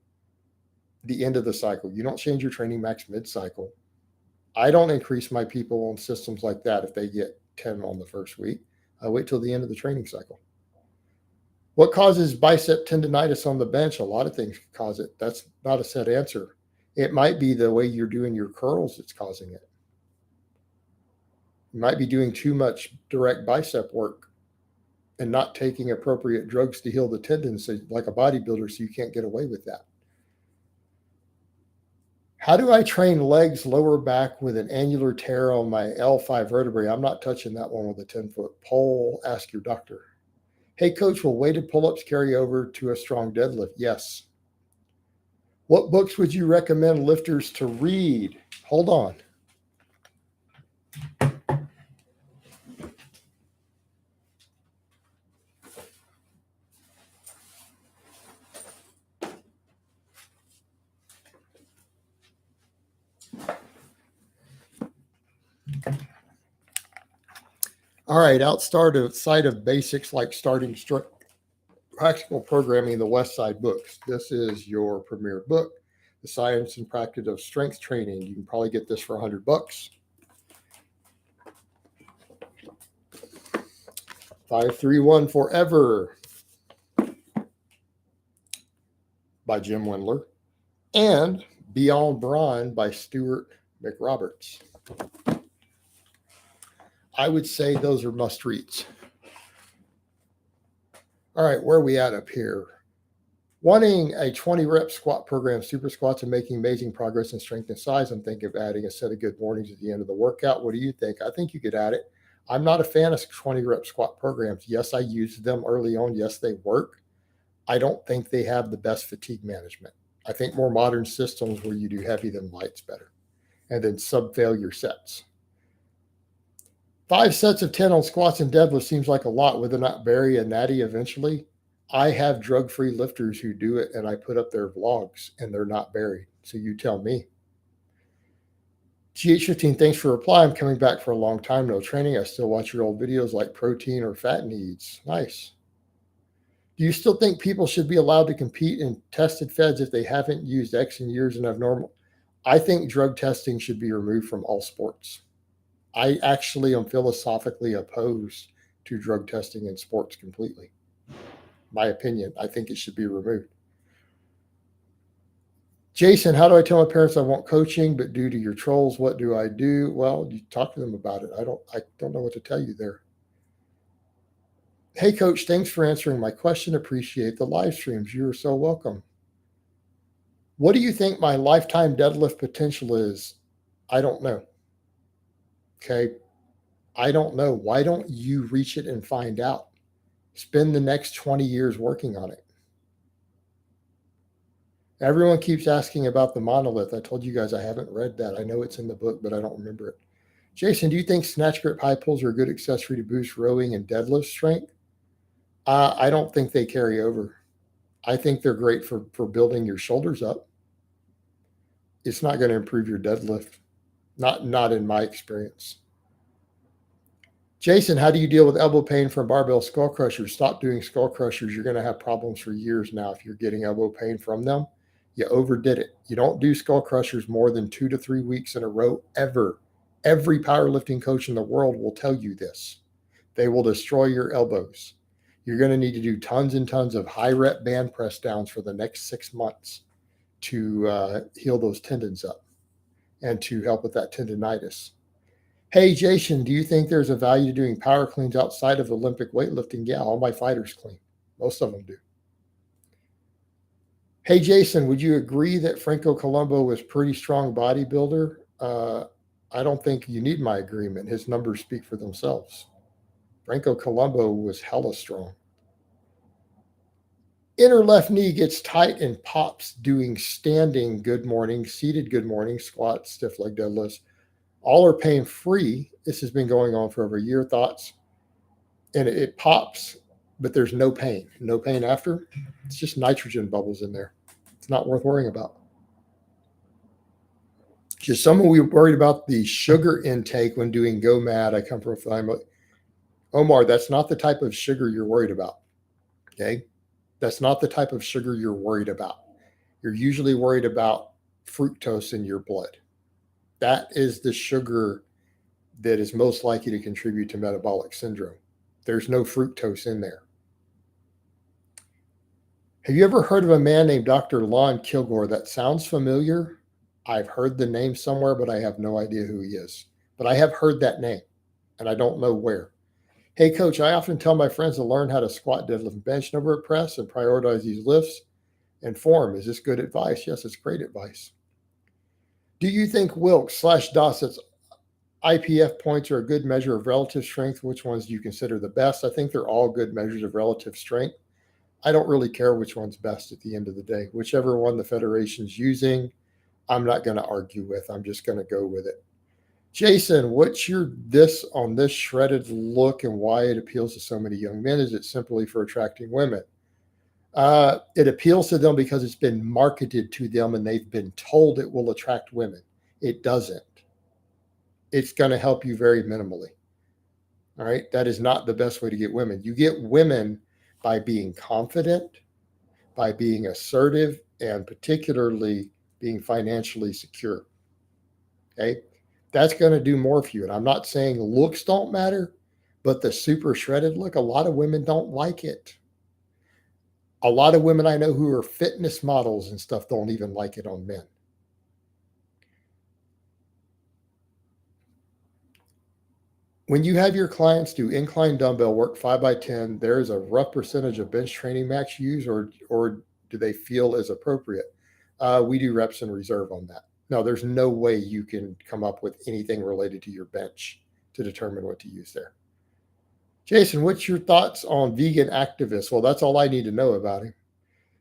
the end of the cycle. You don't change your training max mid cycle. I don't increase my people on systems like that if they get 10 on the first week. I wait till the end of the training cycle. What causes bicep tendonitis on the bench? A lot of things cause it. That's not a set answer. It might be the way you're doing your curls that's causing it. You might be doing too much direct bicep work and not taking appropriate drugs to heal the tendons like a bodybuilder, so you can't get away with that. How do I train legs, lower back with an annular tear on my L5 vertebrae? I'm not touching that one with a 10-foot pole. Ask your doctor. Hey, coach, will weighted pull-ups carry over to a strong deadlift? Yes. What books would you recommend lifters to read? Hold on. All right, outside of basics like starting practical programming, the West Side books. This is your premier book, The Science and Practice of Strength Training. You can probably get this for $100. 5-3-1 Forever by Jim Wendler, and Beyond Brawn by Stuart McRoberts. I would say those are must reads. All right, where are we at up here? Wanting a 20 rep squat program, super squats, and making amazing progress in strength and size. I'm thinking of adding a set of good mornings at the end of the workout. What do you think? I think you could add it. I'm not a fan of 20 rep squat programs. Yes, I used them early on. Yes, they work. I don't think they have the best fatigue management. I think more modern systems where you do heavy than light's better. And then sub-failure sets. 5 sets of 10 on squats and deadlifts seems like a lot. Would they not bury a natty eventually? I have drug-free lifters who do it, and I put up their vlogs, and they're not buried. So you tell me. GH15, thanks for reply. I'm coming back for a long time. No training. I still watch your old videos like protein or fat needs. Nice. Do you still think people should be allowed to compete in tested feds if they haven't used X in years and have normal? I think drug testing should be removed from all sports. I actually am philosophically opposed to drug testing in sports completely. My opinion, I think it should be removed. Jason, how do I tell my parents I want coaching, but due to your trolls, what do I do? Well, you talk to them about it. I don't know what to tell you there. Hey, coach, thanks for answering my question. Appreciate the live streams. You're so welcome. What do you think my lifetime deadlift potential is? I don't know. Okay. I don't know. Why don't you reach it and find out? Spend the next 20 years working on it. Everyone keeps asking about the monolith. I told you guys I haven't read that. I know it's in the book, but I don't remember it. Jason, do you think snatch grip high pulls are a good accessory to boost rowing and deadlift strength? I don't think they carry over. I think they're great for building your shoulders up. It's not going to improve your deadlift. Not in my experience. Jason, how do you deal with elbow pain from barbell skull crushers? Stop doing skull crushers. You're going to have problems for years now if you're getting elbow pain from them. You overdid it. You don't do skull crushers more than 2 to 3 weeks in a row ever. Every powerlifting coach in the world will tell you this. They will destroy your elbows. You're going to need to do tons and tons of high rep band press downs for the next 6 months to heal those tendons up and to help with that tendonitis. Hey, Jason, do you think there's a value to doing power cleans outside of Olympic weightlifting? Yeah, all my fighters clean. Most of them do. Hey, Jason, would you agree that Franco Columbu was pretty strong bodybuilder? I don't think you need my agreement. His numbers speak for themselves. Franco Columbu was hella strong. Inner left knee gets tight and pops doing standing good morning, seated good morning, squats, stiff leg deadlifts. All are pain free. This has been going on for over a year. Thoughts? And it pops, but there's no pain. No pain after. It's just nitrogen bubbles in there. It's not worth worrying about. Just someone we worried about the sugar intake when doing Go Mad. I come from a family. Omar, that's not the type of sugar you're worried about. Okay. That's not the type of sugar you're worried about. You're usually worried about fructose in your blood. That is the sugar that is most likely to contribute to metabolic syndrome. There's no fructose in there. Have you ever heard of a man named Dr. Lon Kilgore? That sounds familiar. I've heard the name somewhere, but I have no idea who he is. But I have heard that name, and I don't know where. Hey, coach, I often tell my friends to learn how to squat, deadlift, and bench, number at press, and prioritize these lifts and form. Is this good advice? Yes, it's great advice. Do you think Wilks/Dossett's IPF points are a good measure of relative strength? Which ones do you consider the best? I think they're all good measures of relative strength. I don't really care which one's best at the end of the day. Whichever one the federation's using, I'm not going to argue with. I'm just going to go with it. Jason, what's your this on this shredded look and why it appeals to so many young men? Is it simply for attracting women? It appeals to them because it's been marketed to them and they've been told it will attract women. It doesn't. It's going to help you very minimally. All right. That is not the best way to get women. You get women by being confident, by being assertive, and particularly being financially secure. Okay. That's going to do more for you. And I'm not saying looks don't matter, but the super shredded look, a lot of women don't like it. A lot of women I know who are fitness models and stuff don't even like it on men. When you have your clients do incline dumbbell work 5x10, there is a rough percentage of bench training max use, or do they feel is appropriate? We do reps and reserve on that. No, there's no way you can come up with anything related to your bench to determine what to use there. Jason, what's your thoughts on vegan activists? Well, that's all I need to know about him.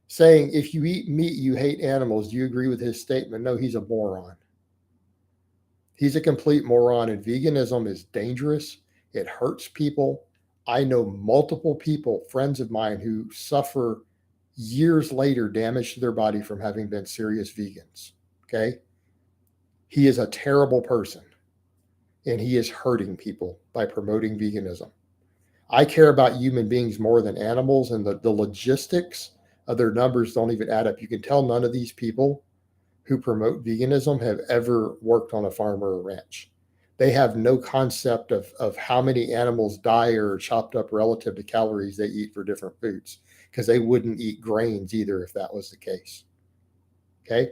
Saying if you eat meat, you hate animals. Do you agree with his statement? No, he's a moron. He's a complete moron, and veganism is dangerous. It hurts people. I know multiple people, friends of mine, who suffer years later damage to their body from having been serious vegans. Okay. He is a terrible person, and he is hurting people by promoting veganism. I care about human beings more than animals, and the logistics of their numbers don't even add up. You can tell none of these people who promote veganism have ever worked on a farm or a ranch. They have no concept of how many animals die or are chopped up relative to calories they eat for different foods, because they wouldn't eat grains either if that was the case. Okay.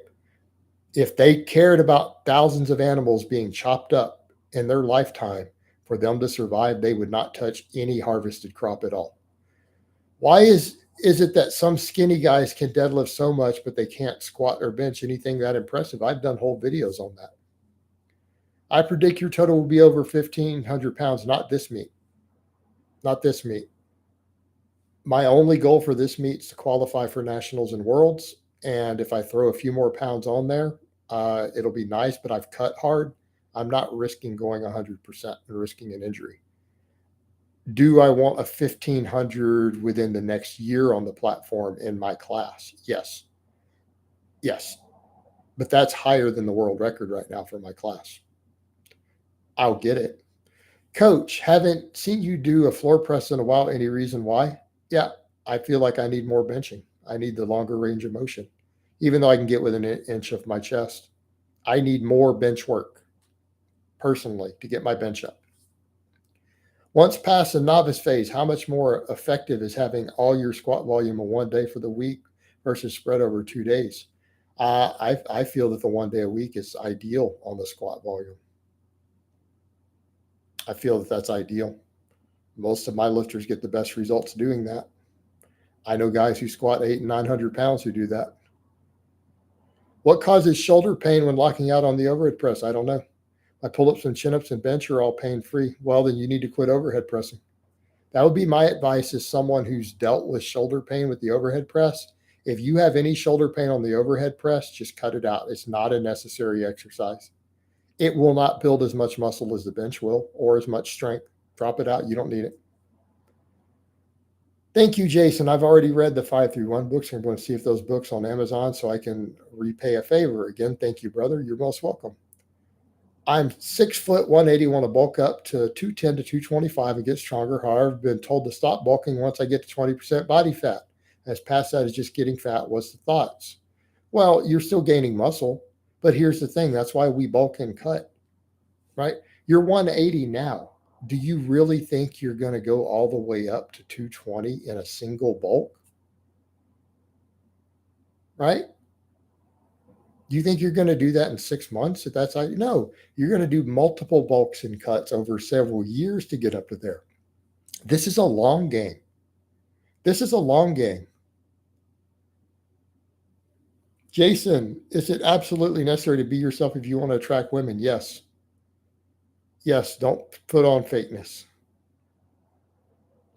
If they cared about thousands of animals being chopped up in their lifetime for them to survive, they would not touch any harvested crop at all. Why is it that some skinny guys can deadlift so much, but they can't squat or bench anything that impressive? I've done whole videos on that. I predict your total will be over 1,500 pounds, not this meet. Not this meet. My only goal for this meet is to qualify for nationals and worlds. And if I throw a few more pounds on there, it'll be nice, but I've cut hard. I'm not risking going 100% and risking an injury. Do I want a 1,500 within the next year on the platform in my class? Yes. Yes. But that's higher than the world record right now for my class. I'll get it. Coach, haven't seen you do a floor press in a while. Any reason why? Yeah, I feel like I need more benching. I need the longer range of motion. Even though I can get within an inch of my chest, I need more bench work personally to get my bench up. Once past the novice phase, how much more effective is having all your squat volume in one day for the week versus spread over 2 days? I feel that the 1 day a week is ideal on the squat volume. I feel that that's ideal. Most of my lifters get the best results doing that. I know guys who squat 800 and 900 pounds who do that. What causes shoulder pain when locking out on the overhead press? I don't know. My pull-ups and chin-ups and bench are all pain-free. Well, then you need to quit overhead pressing. That would be my advice as someone who's dealt with shoulder pain with the overhead press. If you have any shoulder pain on the overhead press, just cut it out. It's not a necessary exercise. It will not build as much muscle as the bench will or as much strength. Drop it out. You don't need it. Thank you, Jason. I've already read the 531 books. I'm going to see if those books on Amazon so I can repay a favor. Again, thank you, brother. You're most welcome. I'm 6 foot 180, want to bulk up to 210 to 225 and get stronger. However, I've been told to stop bulking once I get to 20% body fat. As past that is just getting fat. What's the thoughts? Well, you're still gaining muscle, but here's the thing. That's why we bulk and cut, right? You're 180 now. Do you really think you're going to go all the way up to 220 in a single bulk? Right? Do you think you're going to do that in 6 months? If that's how you know, you're going to do multiple bulks and cuts over several years to get up to there. This is a long game. This is a long game. Jason, is it absolutely necessary to be yourself if you want to attract women? Yes. Yes, don't put on fakeness.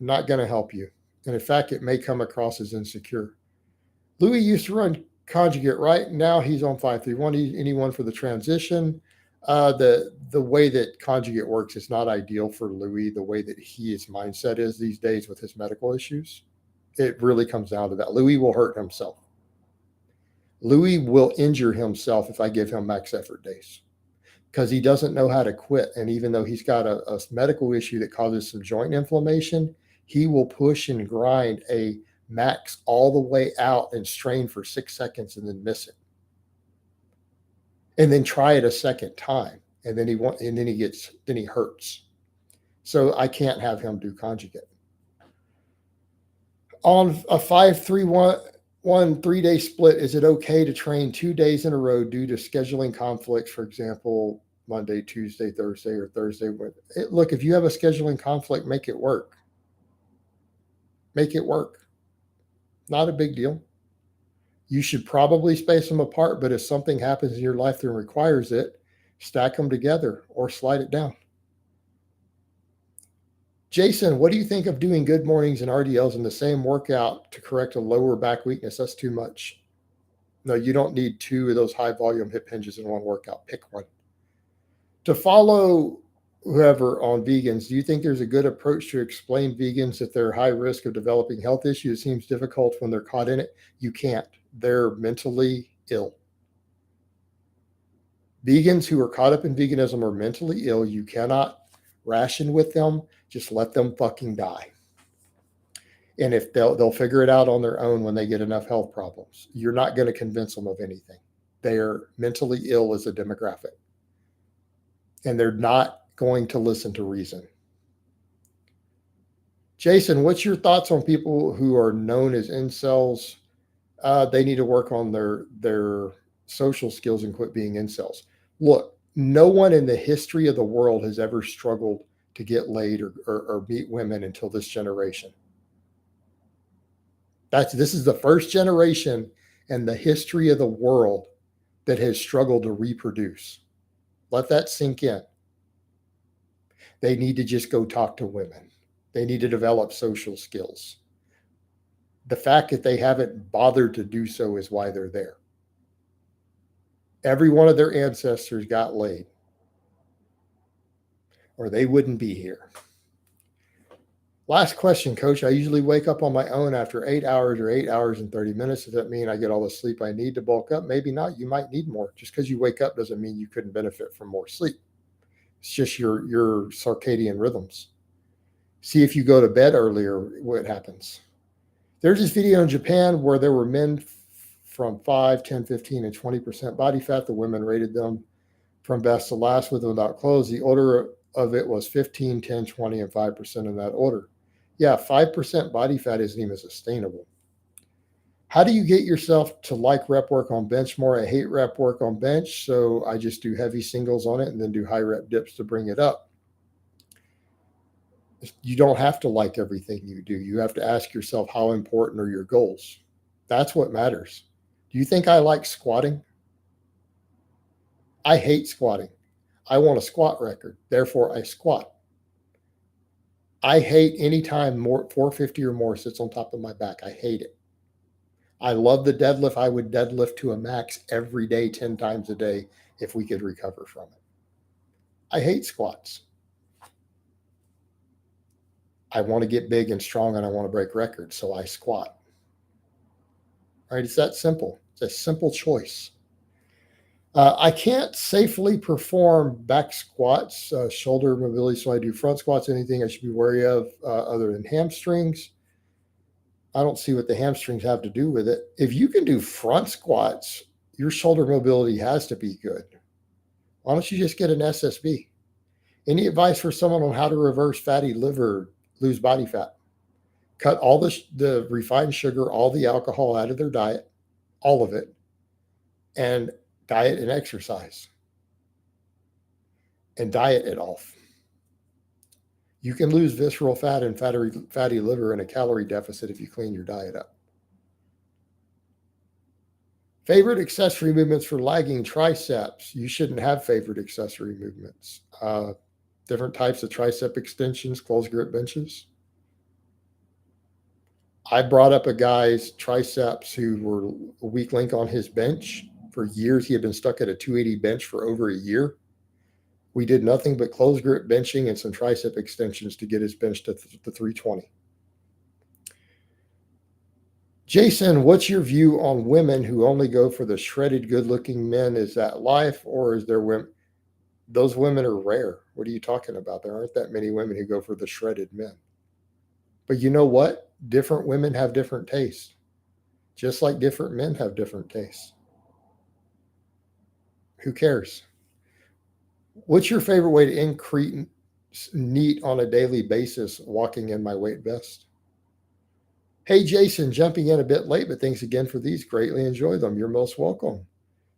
Not going to help you. And in fact, it may come across as insecure. Louis used to run Conjugate, right? Now he's on 531. Anyone for the transition? The way that Conjugate works is not ideal for Louis, the way that his mindset is these days with his medical issues. It really comes down to that. Louis will hurt himself. Louis will injure himself if I give him max effort days because he doesn't know how to quit. And even though he's got a medical issue that causes some joint inflammation, he will push and grind a max all the way out and strain for 6 seconds and then miss it. And then try it a second time. And then he hurts. So I can't have him do Conjugate. On a 5-3-1 3-day split, is it okay to train 2 days in a row due to scheduling conflicts? For example, Monday, Tuesday, Thursday, or Thursday. Look, if you have a scheduling conflict, make it work. Make it work. Not a big deal. You should probably space them apart, but if something happens in your life that requires it, stack them together or slide it down. Jason, what do you think of doing good mornings and RDLs in the same workout to correct a lower back weakness? That's too much. No, you don't need 2 of those high volume hip hinges in one workout. Pick one. To follow whoever on vegans, do you think there's a good approach to explain vegans that they're high risk of developing health issues? It seems difficult when they're caught in it. You can't. They're mentally ill. Vegans who are caught up in veganism are mentally ill. You cannot ration with them. Just let them fucking die. And if they'll figure it out on their own when they get enough health problems. You're not going to convince them of anything. They're mentally ill as a demographic. And they're not going to listen to reason. Jason, what's your thoughts on people who are known as incels? They need to work on their social skills and quit being incels. Look, no one in the history of the world has ever struggled to get laid or meet women until this generation. This is the first generation in the history of the world that has struggled to reproduce. Let that sink in. They need to just go talk to women. They need to develop social skills. The fact that they haven't bothered to do so is why they're there. Every one of their ancestors got laid, or they wouldn't be here. Last question, Coach. I usually wake up on my own after 8 hours or 8 hours and 30 minutes. Does that mean I get all the sleep I need to bulk up? Maybe not. You might need more. Just because you wake up doesn't mean you couldn't benefit from more sleep. It's just your circadian rhythms. See if you go to bed earlier, what happens. There's this video in Japan where there were men from 5, 10, 15, and 20% body fat. The women rated them from best to last with and without clothes. The order of it was 15, 10, 20, and 5% in that order. Yeah, 5% body fat isn't even sustainable. How do you get yourself to like rep work on bench more? I hate rep work on bench, so I just do heavy singles on it and then do high rep dips to bring it up. You don't have to like everything you do. You have to ask yourself, how important are your goals? That's what matters. Do you think I like squatting? I hate squatting. I want a squat record. Therefore, I squat. I hate any time more 450 or more sits on top of my back. I hate it. I love the deadlift. I would deadlift to a max every day, 10 times a day, if we could recover from it. I hate squats. I want to get big and strong and I want to break records, so I squat. All right, it's that simple. It's a simple choice. I can't safely perform back squats, shoulder mobility, so I do front squats. Anything I should be wary of other than hamstrings? I don't see what the hamstrings have to do with it. If you can do front squats, your shoulder mobility has to be good. Why don't you just get an SSB? Any advice for someone on how to reverse fatty liver, lose body fat? Cut all the refined sugar, all the alcohol out of their diet, all of it, and diet and exercise. And diet it off. You can lose visceral fat and fatty liver in a calorie deficit if you clean your diet up. Favorite accessory movements for lagging triceps. You shouldn't have favorite accessory movements. Different types of tricep extensions, closed grip benches. I brought up a guy's triceps who were a weak link on his bench. For years, he had been stuck at a 280 bench for over a year. We did nothing but closed grip benching and some tricep extensions to get his bench to the 320. Jason, what's your view on women who only go for the shredded, good-looking men? Is that life, or is there women? Those women are rare. What are you talking about? There aren't that many women who go for the shredded men. But you know what? Different women have different tastes, just like different men have different tastes. Who cares? What's your favorite way to increase NEAT on a daily basis walking in my weight vest? Hey, Jason, jumping in a bit late, but thanks again for these. Greatly enjoy them. You're most welcome.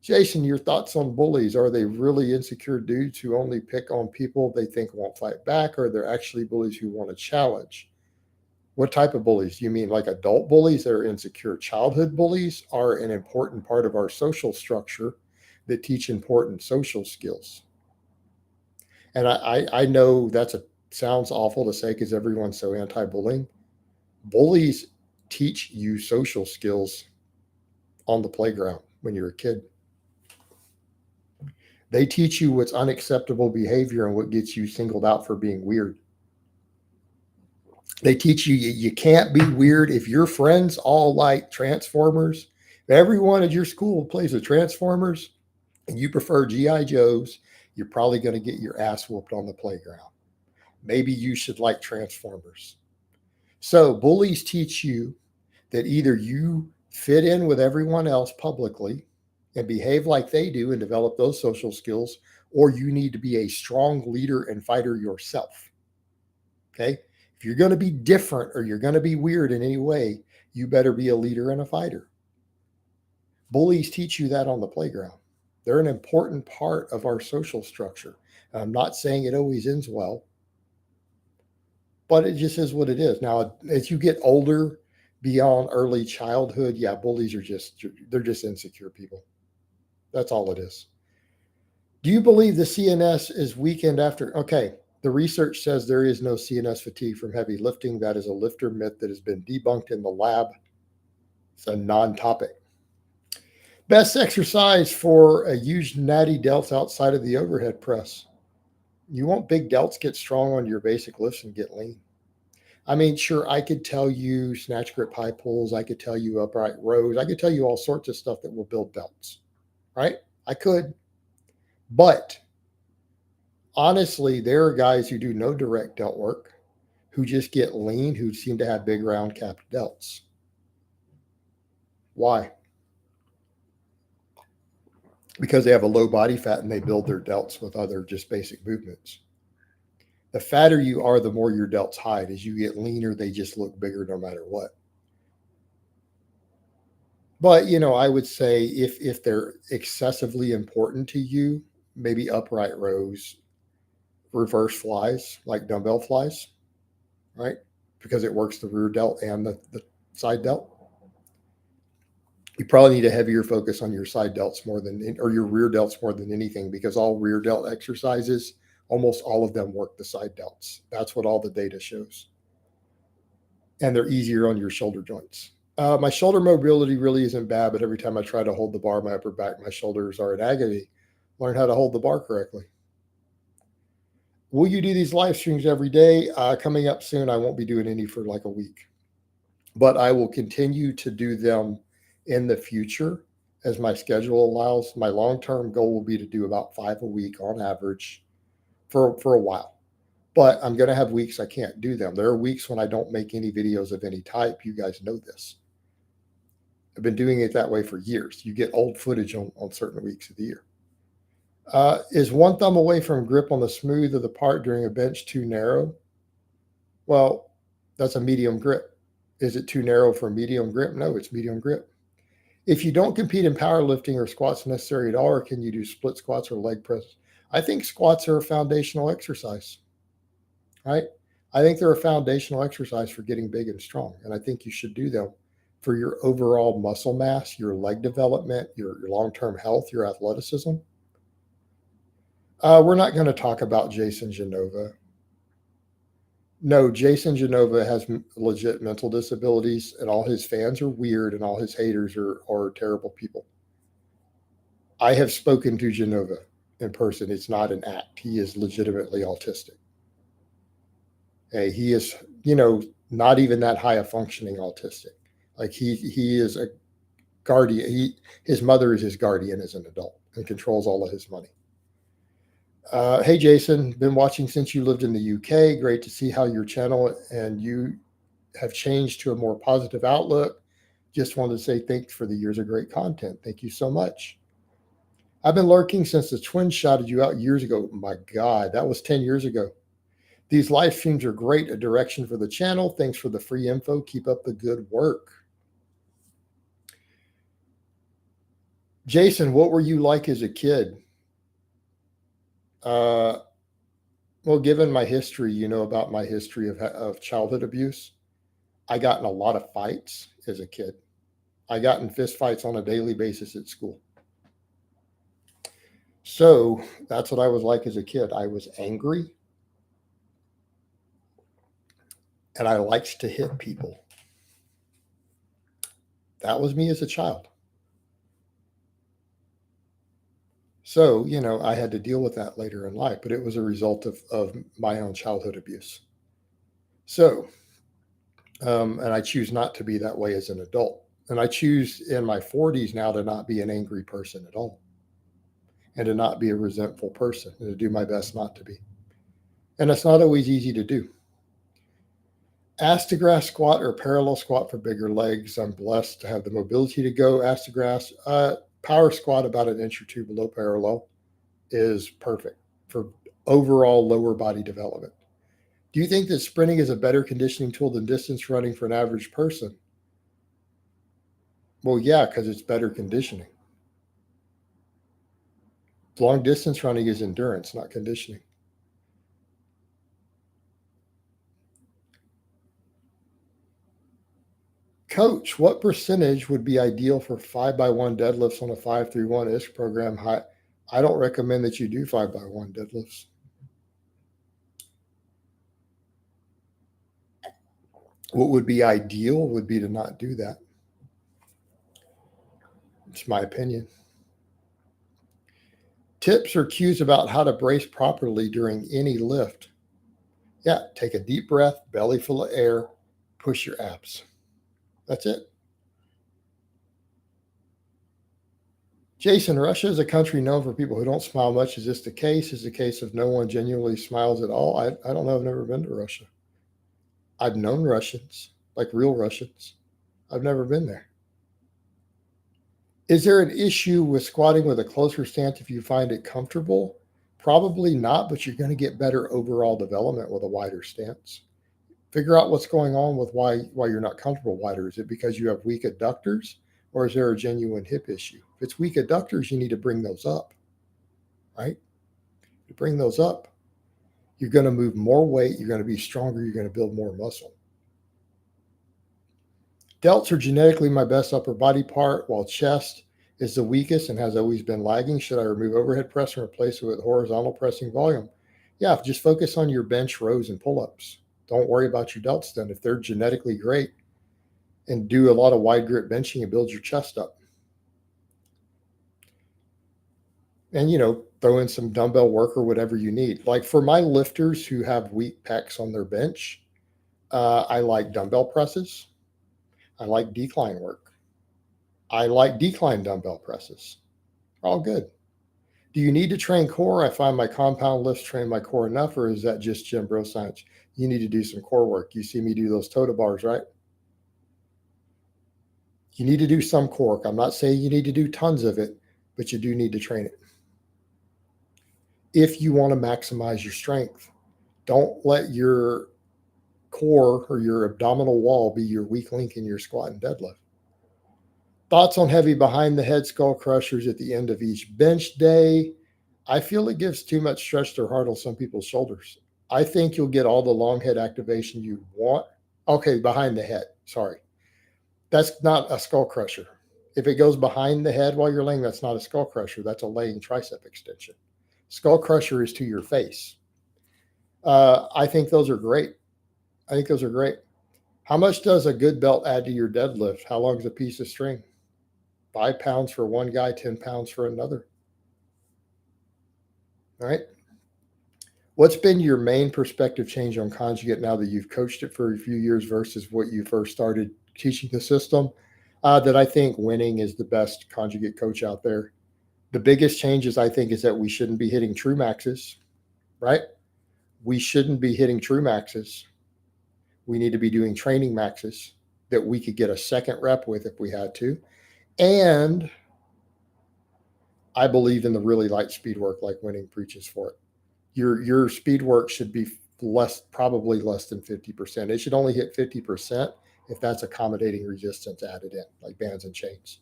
Jason, your thoughts on bullies. Are they really insecure dudes who only pick on people they think won't fight back, or are they actually bullies who want to challenge? What type of bullies? Do you mean like adult bullies that are insecure? Childhood bullies are an important part of our social structure that teach important social skills. And I know sounds awful to say because everyone's so anti-bullying. Bullies teach you social skills on the playground when you're a kid. They teach you what's unacceptable behavior and what gets you singled out for being weird. They teach you can't be weird if your friends all like Transformers. If everyone at your school plays with Transformers and you prefer G.I. Joes, you're probably going to get your ass whooped on the playground. Maybe you should like Transformers. So bullies teach you that either you fit in with everyone else publicly and behave like they do and develop those social skills, or you need to be a strong leader and fighter yourself. Okay? If you're going to be different or you're going to be weird in any way, you better be a leader and a fighter. Bullies teach you that on the playground. They're an important part of our social structure. I'm not saying it always ends well, but it just is what it is. Now, as you get older, beyond early childhood, yeah, bullies are they're just insecure people. That's all it is. Do you believe the CNS is weakened after? Okay, the research says there is no CNS fatigue from heavy lifting. That is a lifter myth that has been debunked in the lab. It's a non-topic. Best exercise for a huge natty delts outside of the overhead press. You want big delts, get strong on your basic lifts and get lean. I mean, sure, I could tell you snatch grip high pulls. I could tell you upright rows. I could tell you all sorts of stuff that will build delts, right? I could. But honestly, there are guys who do no direct delt work, who just get lean, who seem to have big round capped delts. Why? Because they have a low body fat and they build their delts with other just basic movements. The fatter you are, the more your delts hide. As you get leaner, they just look bigger no matter what. But, I would say if they're excessively important to you, maybe upright rows, reverse flies, like dumbbell flies, right? Because it works the rear delt and the side delt. You probably need a heavier focus on your side delts more than, or your rear delts more than anything, because all rear delt exercises, almost all of them work the side delts. That's what all the data shows. And they're easier on your shoulder joints. My shoulder mobility really isn't bad, but every time I try to hold the bar, my upper back, my shoulders are in agony. Learn how to hold the bar correctly. Will you do these live streams every day? Coming up soon. I won't be doing any for like a week, but I will continue to do them in the future as my schedule allows. My long-term goal will be to do about 5 a week on average for a while. But I'm going to have weeks I can't do them. There are weeks when I don't make any videos of any type. You guys know this. I've been doing it that way for years. You get old footage on certain weeks of the year. Is one thumb away from grip on the smooth of the part during a bench too narrow? Well, that's a medium grip. Is it too narrow for medium grip? No, it's medium grip. If you don't compete in powerlifting or squats necessary at all, or can you do split squats or leg press? I think squats are a foundational exercise, right? I think they're a foundational exercise for getting big and strong. And I think you should do them for your overall muscle mass, your leg development, your long-term health, your athleticism. We're not going to talk about Jason Genova. No, Jason Genova has legit mental disabilities, and all his fans are weird, and all his haters are terrible people. I have spoken to Genova in person. It's not an act. He is legitimately autistic. Hey, he is, not even that high of functioning autistic. Like he is a guardian. His mother is his guardian as an adult and controls all of his money. Hey, Jason, been watching since you lived in the UK. Great to see how your channel and you have changed to a more positive outlook. Just wanted to say thanks for the years of great content. Thank you so much. I've been lurking since the twins shouted you out years ago. My God, that was 10 years ago. These live streams are great, a direction for the channel. Thanks for the free info. Keep up the good work. Jason, what were you like as a kid? Well, given my history, about my history of childhood abuse. I got in a lot of fights as a kid. I got in fist fights on a daily basis at school. So that's what I was like as a kid. I was angry, and I liked to hit people. That was me as a child. So, I had to deal with that later in life, but it was a result of my own childhood abuse. So, and I choose not to be that way as an adult. And I choose in my 40s now to not be an angry person at all, and to not be a resentful person, and to do my best not to be. And it's not always easy to do. Astagrass squat or parallel squat for bigger legs. I'm blessed to have the mobility to go Astagrass. Power squat about an inch or two below parallel is perfect for overall lower body development. Do you think that sprinting is a better conditioning tool than distance running for an average person? Well, yeah, because it's better conditioning. Long distance running is endurance, not conditioning. Coach, what percentage would be ideal for 5x1 deadlifts on a 5-3-1-ish program? I don't recommend that you do 5x1 deadlifts. What would be ideal would be to not do that. It's my opinion. Tips or cues about how to brace properly during any lift. Yeah, take a deep breath, belly full of air, push your abs. That's it. Jason, Russia is a country known for people who don't smile much. Is this the case? Is it the case of no one genuinely smiles at all? I don't know. I've never been to Russia. I've known Russians, like real Russians. I've never been there. Is there an issue with squatting with a closer stance if you find it comfortable? Probably not, but you're going to get better overall development with a wider stance. Figure out what's going on with why you're not comfortable wider. Is it because you have weak adductors, or is there a genuine hip issue? If it's weak adductors, you need to bring those up, right? You bring those up, you're going to move more weight, you're going to be stronger, you're going to build more muscle. Delts are genetically my best upper body part, while chest is the weakest and has always been lagging. Should I remove overhead press and replace it with horizontal pressing volume? Yeah, just focus on your bench, rows, and pull-ups. Don't worry about your delts then. If they're genetically great, and do a lot of wide grip benching and build your chest up. And, throw in some dumbbell work or whatever you need. Like for my lifters who have weak pecs on their bench, I like dumbbell presses. I like decline work. I like decline dumbbell presses. All good. Do you need to train core? I find my compound lifts train my core enough, or is that just gym bro science? You need to do some core work. You see me do those total bars, right? You need to do some core work. I'm not saying you need to do tons of it, but you do need to train it. If you want to maximize your strength, don't let your core or your abdominal wall be your weak link in your squat and deadlift. Thoughts on heavy behind the head skull crushers at the end of each bench day? I feel it gives too much stretch to heart on some people's shoulders. I think you'll get all the long head activation you want. Okay, behind the head. Sorry. That's not a skull crusher. If it goes behind the head while you're laying, that's not a skull crusher. That's a laying tricep extension. Skull crusher is to your face. I think those are great. How much does a good belt add to your deadlift? How long is a piece of string? 5 pounds for one guy, 10 pounds for another. All right. What's been your main perspective change on Conjugate now that you've coached it for a few years versus what you first started teaching the system? That I think winning is the best Conjugate coach out there. The biggest changes, I think, is that we shouldn't be hitting true maxes, right? We shouldn't be hitting true maxes. We need to be doing training maxes that we could get a second rep with if we had to. And I believe in the really light speed work like winning preaches for it. Your speed work should be probably less than 50%. It should only hit 50% if that's accommodating resistance added in, like bands and chains.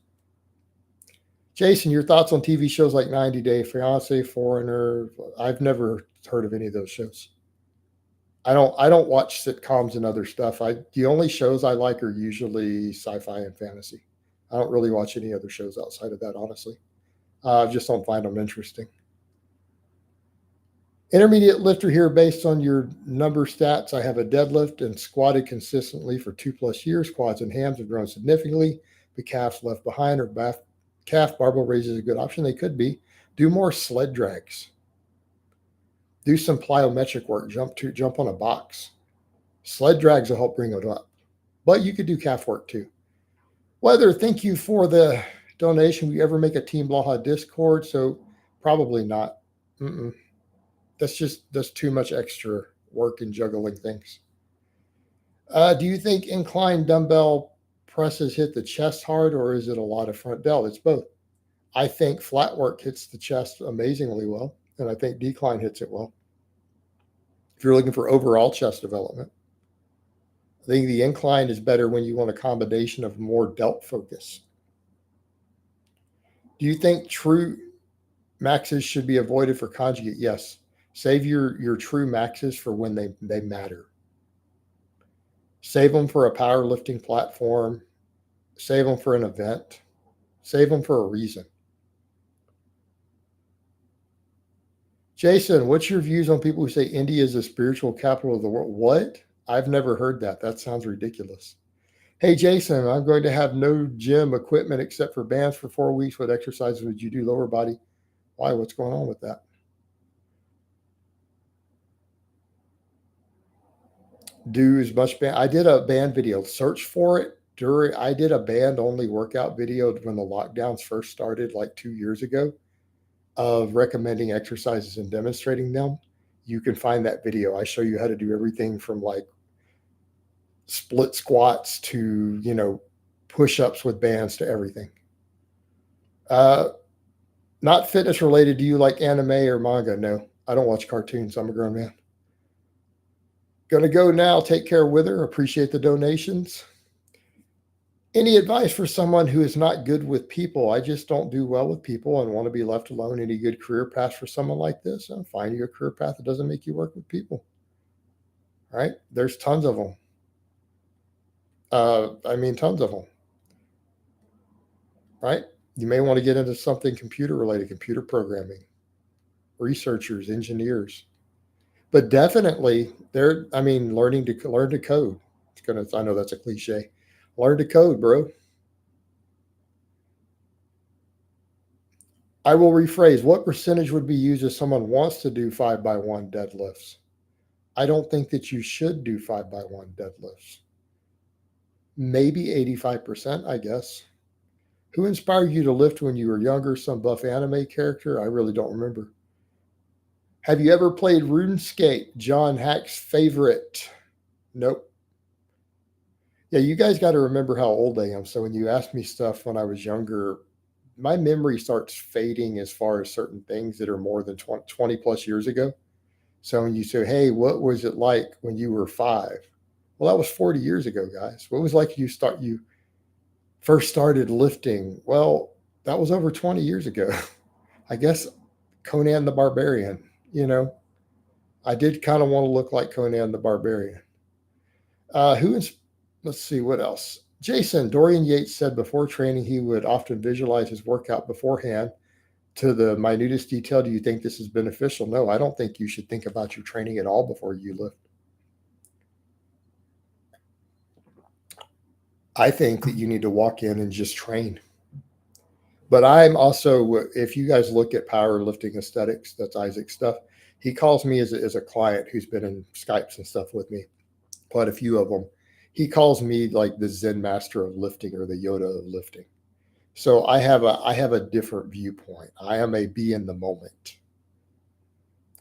Jason, your thoughts on TV shows like 90 Day Fiance, Foreigner? I've never heard of any of those shows. I don't watch sitcoms and other stuff. The only shows I like are usually sci-fi and fantasy. I don't really watch any other shows outside of that, honestly. I just don't find them interesting. Intermediate lifter here based on your number stats. I have a deadlift and squatted consistently for 2+ years. Quads and hams have grown significantly. The calves left behind or calf barbell raises a good option. They could be. Do more sled drags. Do some plyometric work. Jump on a box. Sled drags will help bring it up. But you could do calf work too. Weather, thank you for the donation. We ever make a Team Blaha Discord? So probably not. That's too much extra work and juggling things. Do you think incline dumbbell presses hit the chest hard, or is it a lot of front delt? It's both. I think flat work hits the chest amazingly well, and I think decline hits it well. If you're looking for overall chest development, I think the incline is better when you want a combination of more delt focus. Do you think true maxes should be avoided for Conjugate? Yes. Save your true maxes for when they matter. Save them for a powerlifting platform. Save them for an event. Save them for a reason. Jason, what's your views on people who say India is the spiritual capital of the world? What? I've never heard that. That sounds ridiculous. Hey, Jason, I'm going to have no gym equipment except for bands for 4 weeks. What exercises would you do lower body? Why? What's going on with that? Do as much band. I did a band video. Search for it. I did a band only workout video when the lockdowns first started like 2 years ago of recommending exercises and demonstrating them. You can find that video. I show you how to do everything from like split squats to, push-ups with bands to everything. Not fitness related. Do you like anime or manga? No, I don't watch cartoons. I'm a grown man. Gonna go now. Take care, Wither. Appreciate the donations. Any advice for someone who is not good with people? I just don't do well with people and want to be left alone. Any good career path for someone like this? Find you a career path that doesn't make you work with people. All right? There's tons of them. I mean, tons of them, right? You may want to get into something computer related, computer programming, researchers, engineers, but definitely they're, I mean, learn to code. It's gonna, I know that's a cliche. Learn to code, bro. I will rephrase. What percentage would be used if someone wants to do 5x1 deadlifts? I don't think that you should do 5x1 deadlifts. Maybe 85%, I guess. Who inspired you to lift when you were younger? Some buff anime character? I really don't remember. Have you ever played RuneScape? John Hack's favorite. Nope. Yeah, you guys got to remember how old I am. So when you ask me stuff when I was younger, my memory starts fading as far as certain things that are more than 20 plus years ago. So when you say, hey, what was it like when you were 5? Well, that was 40 years ago, guys. What was it like you first started lifting? Well, that was over 20 years ago. I guess Conan the Barbarian, you know, I did kind of want to look like Conan the Barbarian. Who is, let's see, what else? Jason, Dorian Yates said before training he would often visualize his workout beforehand to the minutest detail. Do you think this is beneficial? No, I don't think you should think about your training at all before you lift. I think that you need to walk in and just train. But I'm also, if you guys look at powerlifting aesthetics, that's Isaac's stuff. He calls me as a client who's been in Skypes and stuff with me, quite a few of them. He calls me like the Zen master of lifting or the Yoda of lifting. So I have a different viewpoint. I am a be in the moment.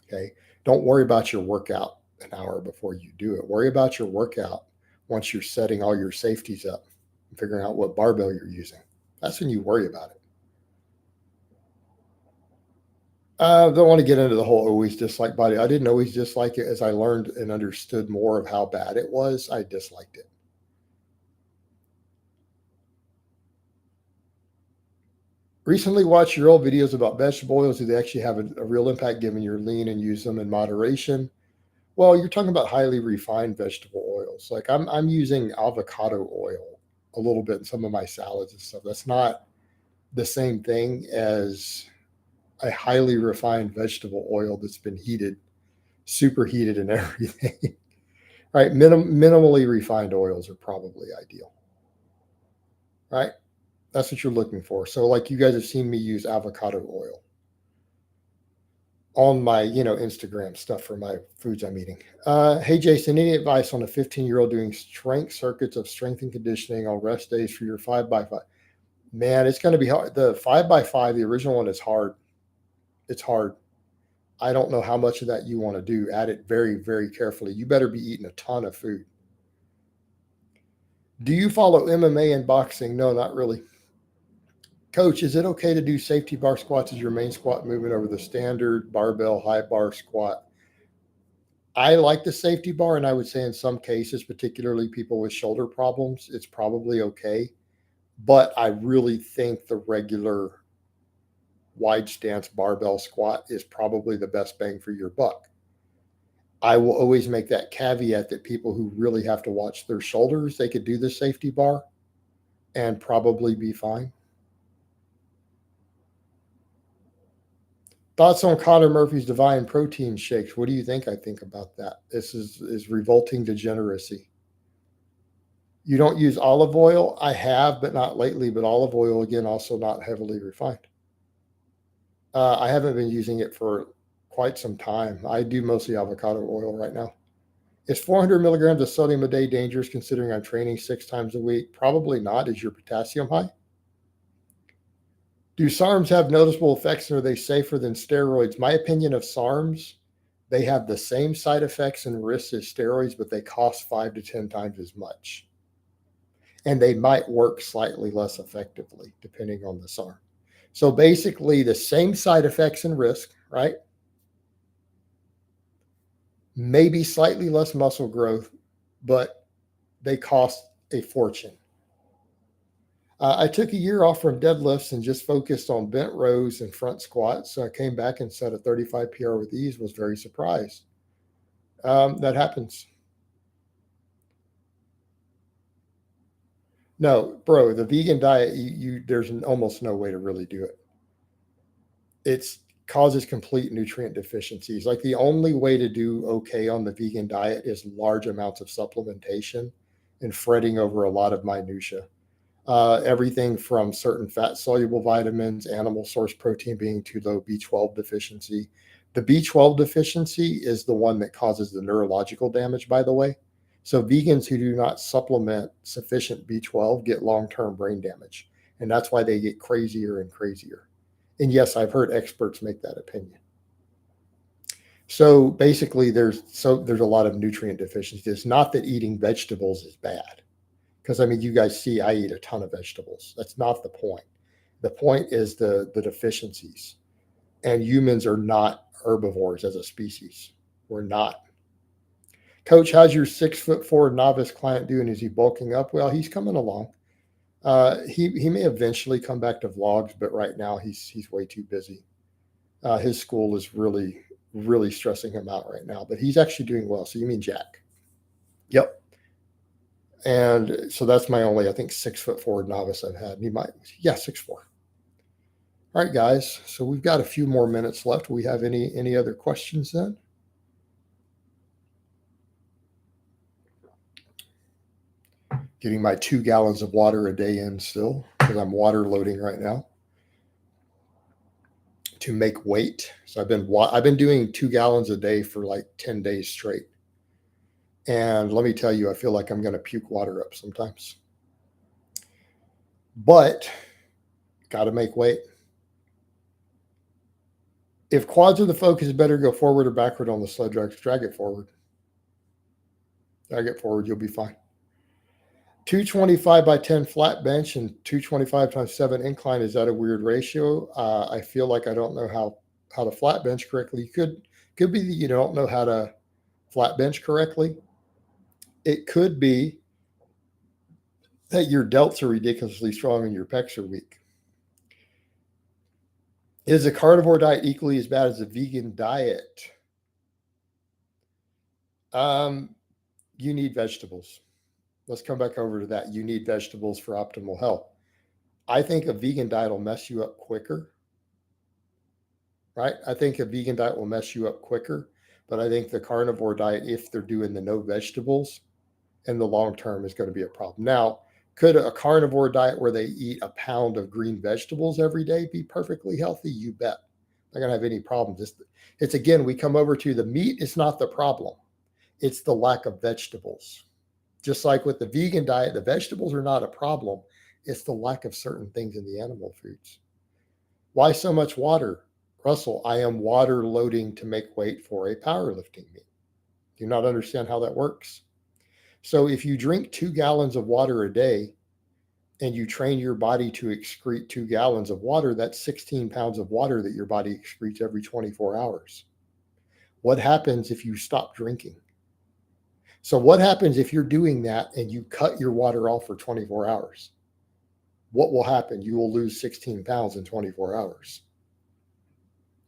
Okay. Don't worry about your workout an hour before you do it. Worry about your workout once you're setting all your safeties up and figuring out what barbell you're using. That's when you worry about it. I don't want to get into the whole always dislike body. I didn't always dislike it. As I learned and understood more of how bad it was, I disliked it. Recently watched your old videos about vegetable oils. Do they actually have a real impact given you're lean and use them in moderation? Well, you're talking about highly refined vegetable oils. Like I'm using avocado oil a little bit in some of my salads and stuff. That's not the same thing as a highly refined vegetable oil that's been heated, superheated, and everything. Right? Minimally refined oils are probably ideal. Right? That's what you're looking for. So, like you guys have seen me use avocado oil on my, Instagram stuff for my foods I'm eating. Hey, Jason, any advice on a 15-year-old doing strength circuits of strength and conditioning on rest days for your 5x5? Man, it's going to be hard. The 5x5, the original one is hard. It's hard. I don't know how much of that you want to do. Add it very, very carefully. You better be eating a ton of food. Do you follow MMA and boxing? No, not really. Coach, is it okay to do safety bar squats as your main squat movement over the standard barbell high bar squat? I like the safety bar, and I would say in some cases, particularly people with shoulder problems, it's probably okay. But I really think the regular wide stance barbell squat is probably the best bang for your buck. I will always make that caveat that people who really have to watch their shoulders, they could do the safety bar and probably be fine. Thoughts on Connor Murphy's Divine Protein shakes? What do you think? I think about that. This is revolting degeneracy. You don't use olive oil? I have, but not lately. But olive oil, again, also not heavily refined. I haven't been using it for quite some time. I do mostly avocado oil right now. Is 400 milligrams of sodium a day dangerous considering I'm training 6 times a week? Probably not. Is your potassium high? Do SARMs have noticeable effects and are they safer than steroids? My opinion of SARMs, they have the same side effects and risks as steroids, but they cost 5 to 10 times as much. And they might work slightly less effectively depending on the SARM. So basically the same side effects and risk, right? Maybe slightly less muscle growth, but they cost a fortune. I took a year off from deadlifts and just focused on bent rows and front squats. So I came back and set a 35 PR with ease, was very surprised. That happens. No, bro, the vegan diet, there's almost no way to really do it. It's causes complete nutrient deficiencies. Like the only way to do okay on the vegan diet is large amounts of supplementation and fretting over a lot of minutia. Everything from certain fat soluble vitamins, animal source protein being too low, B12 deficiency. The B12 deficiency is the one that causes the neurological damage, by the way. So vegans who do not supplement sufficient B12 get long-term brain damage. And that's why they get crazier and crazier. And yes, I've heard experts make that opinion. So basically there's a lot of nutrient deficiency. It's not that eating vegetables is bad. Because I mean, you guys see I eat a ton of vegetables. That's not the point. The point is the deficiencies. And humans are not herbivores as a species. We're not. Coach, how's your 6'4" novice client doing? Is he bulking up? Well, he's coming along. He may eventually come back to vlogs, but right now he's way too busy. His school is really stressing him out right now, but he's actually doing well. So you mean Jack? Yep. And so that's my only, I think, 6'4" novice I've had. 6'4". All right, guys. So we've got a few more minutes left. We have any other questions then? Getting my 2 gallons of water a day in still because I'm water loading right now to make weight. So I've been doing 2 gallons a day for like 10 days straight. And let me tell you, I feel like I'm going to puke water up sometimes. But got to make weight. If quads are the focus, better go forward or backward on the sled drag it forward. Drag it forward, you'll be fine. 225 by 10 flat bench and 225 times 7 incline. Is that a weird ratio? I feel like I don't know how to flat bench correctly. Could be that you don't know how to flat bench correctly. It could be that your delts are ridiculously strong and your pecs are weak. Is a carnivore diet equally as bad as a vegan diet? You need vegetables. Let's come back over to that. You need vegetables for optimal health. I think a vegan diet will mess you up quicker, right? I think a vegan diet will mess you up quicker, but I think the carnivore diet, if they're doing the no vegetables, in the long term is going to be a problem. Now, could a carnivore diet where they eat a pound of green vegetables every day be perfectly healthy? You bet. Not going to have any problems. It's again, we come over to the meat is not the problem. It's the lack of vegetables. Just like with the vegan diet, the vegetables are not a problem. It's the lack of certain things in the animal foods. Why so much water? Russell, I am water loading to make weight for a powerlifting meet. Do you not understand how that works? So if you drink 2 gallons of water a day and you train your body to excrete 2 gallons of water, that's 16 pounds of water that your body excretes every 24 hours. What happens if you stop drinking? So what happens if you're doing that and you cut your water off for 24 hours? What will happen? You will lose 16 pounds in 24 hours.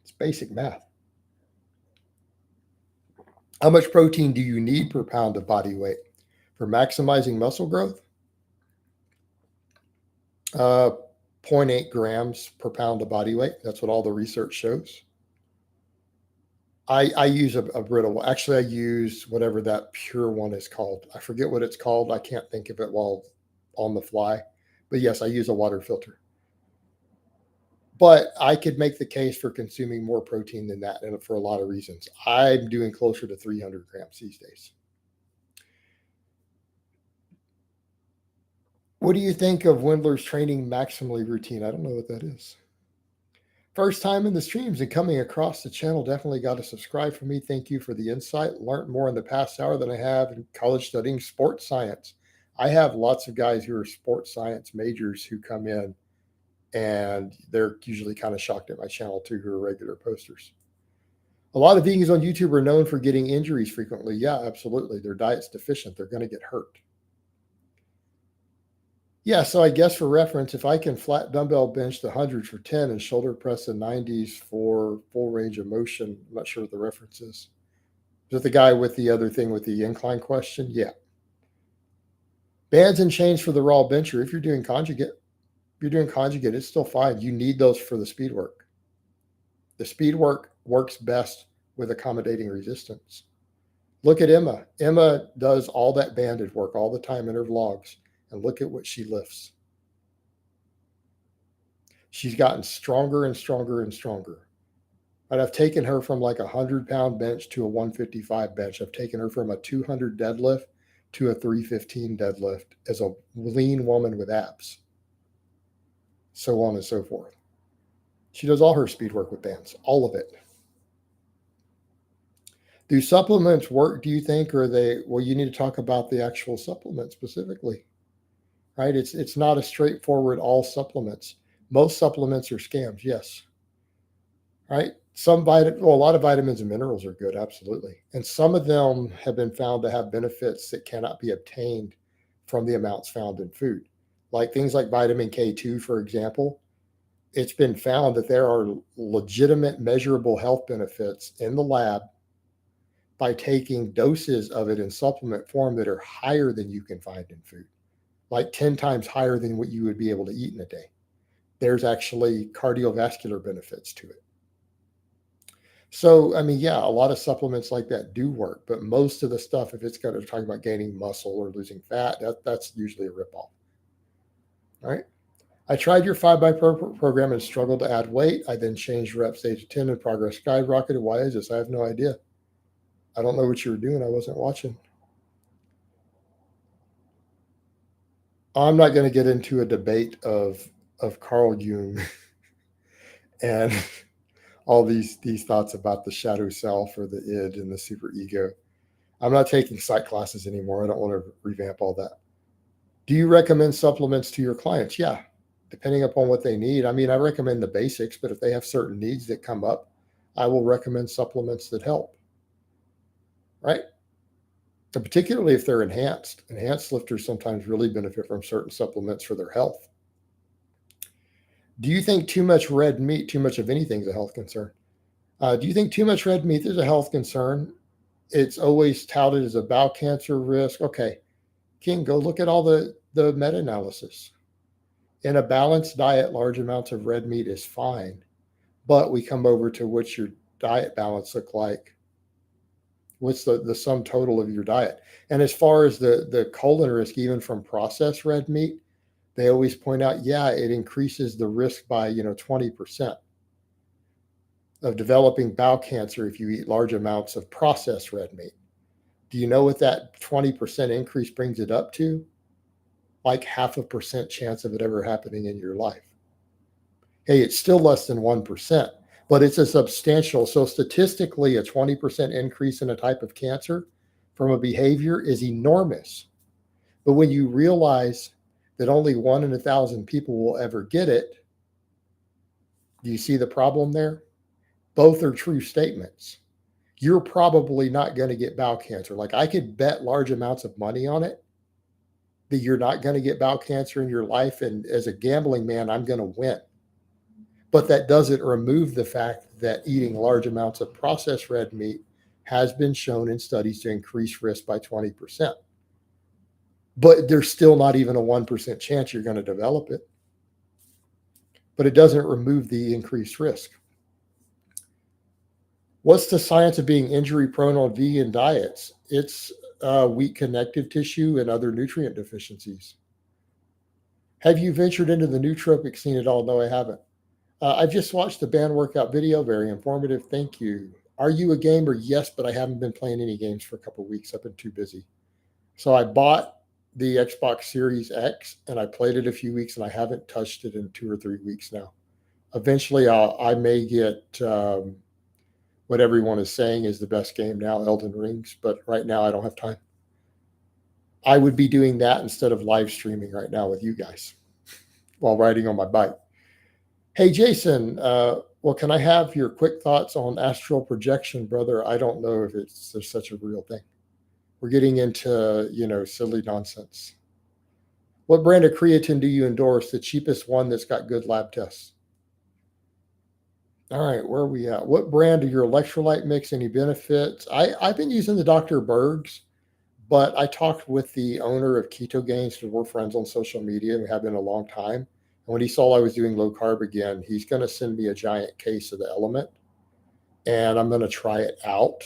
It's basic math. How much protein do you need per pound of body weight for maximizing muscle growth? 0.8 grams per pound of body weight. That's what all the research shows. I use a brittle one. Actually, I use whatever that pure one is called. I forget what it's called. I can't think of it while on the fly. But yes, I use a water filter. But I could make the case for consuming more protein than that, and for a lot of reasons. I'm doing closer to 300 grams these days. What do you think of Wendler's training maximally routine? I don't know what that is. First time in the streams and coming across the channel, definitely got to subscribe for me. Thank you for the insight. Learned more in the past hour than I have in college studying sports science. I have lots of guys who are sports science majors who come in, and they're usually kind of shocked at my channel too, who are regular posters. A lot of vegans on YouTube are known for getting injuries frequently. Yeah, absolutely. Their diet's deficient. They're going to get hurt. Yeah, so I guess for reference, if I can flat dumbbell bench the 100s for 10 and shoulder press the 90s for full range of motion, I'm not sure what the reference is. Is it the guy with the other thing with the incline question? Yeah. Bands and chains for the raw bencher. If you're doing conjugate, it's still fine. You need those for the speed work. The speed work works best with accommodating resistance. Look at Emma. Emma does all that banded work all the time in her vlogs, and look at what she lifts. She's gotten stronger and stronger and stronger. And I've taken her from like a 100-pound bench to a 155 bench. I've taken her from a 200 deadlift to a 315 deadlift as a lean woman with abs, so on and so forth. She does all her speed work with bands, all of it. Do supplements work, do you think, or are they, well, you need to talk about the actual supplement specifically, right? It's not a straightforward all supplements. Most supplements are scams, yes, right? A lot of vitamins and minerals are good, absolutely. And some of them have been found to have benefits that cannot be obtained from the amounts found in food. Like things like vitamin K2, for example, it's been found that there are legitimate measurable health benefits in the lab by taking doses of it in supplement form that are higher than you can find in food, like 10 times higher than what you would be able to eat in a day. There's actually cardiovascular benefits to it. So, I mean, yeah, a lot of supplements like that do work, but most of the stuff, if it's going to talk about gaining muscle or losing fat, that's usually a ripoff. All right. I tried your 5x program and struggled to add weight. I then changed reps to 8 to 10 and progress skyrocketed. Why is this? I have no idea. I don't know what you were doing. I wasn't watching. I'm not going to get into a debate of Carl Jung and all these thoughts about the shadow self or the id and the super ego. I'm not taking psych classes anymore. I don't want to revamp all that. Do you recommend supplements to your clients? Yeah, depending upon what they need. I mean, I recommend the basics, but if they have certain needs that come up, I will recommend supplements that help, right? And particularly if they're enhanced. Enhanced lifters sometimes really benefit from certain supplements for their health. Do you think too much red meat, too much of anything is a health concern? Do you think too much red meat is a health concern? It's always touted as a bowel cancer risk. Okay, King, go look at all the meta-analysis. In a balanced diet, large amounts of red meat is fine. But we come over to what's your diet balance look like? What's the sum total of your diet? And as far as the colon risk, even from processed red meat, they always point out, yeah, it increases the risk by 20% of developing bowel cancer if you eat large amounts of processed red meat. Do you know what that 20% increase brings it up to? Like 0.5% chance of it ever happening in your life. Hey, it's still less than 1%, but it's a substantial. So statistically, a 20% increase in a type of cancer from a behavior is enormous. But when you realize that only 1 in 1,000 people will ever get it, do you see the problem there? Both are true statements. You're probably not going to get bowel cancer. Like I could bet large amounts of money on it that you're not going to get bowel cancer in your life. And as a gambling man, I'm going to win. But that doesn't remove the fact that eating large amounts of processed red meat has been shown in studies to increase risk by 20%. But there's still not even a 1% chance you're going to develop it. But it doesn't remove the increased risk. What's the science of being injury prone on vegan diets? It's weak connective tissue and other nutrient deficiencies. Have you ventured into the nootropic scene at all? No, I haven't. I've just watched the band workout video. Very informative. Thank you. Are you a gamer? Yes, but I haven't been playing any games for a couple of weeks. I've been too busy. So I bought the Xbox Series X and I played it a few weeks and I haven't touched it in 2 or 3 weeks now. Eventually, I may get what everyone is saying is the best game now, Elden Rings, but right now I don't have time. I would be doing that instead of live streaming right now with you guys while riding on my bike. Hey, Jason, well, can I have your quick thoughts on astral projection, brother? I don't know if there's such a real thing. We're getting into, silly nonsense. What brand of creatine do you endorse? The cheapest one that's got good lab tests. All right, where are we at? What brand of your electrolyte mix? Any benefits? I've been using the Dr. Berg's, But I talked with the owner of Keto Gains because we're friends on social media and we have been a long time. And when he saw I was doing low carb again, he's going to send me a giant case of the Element, and I'm going to try it out.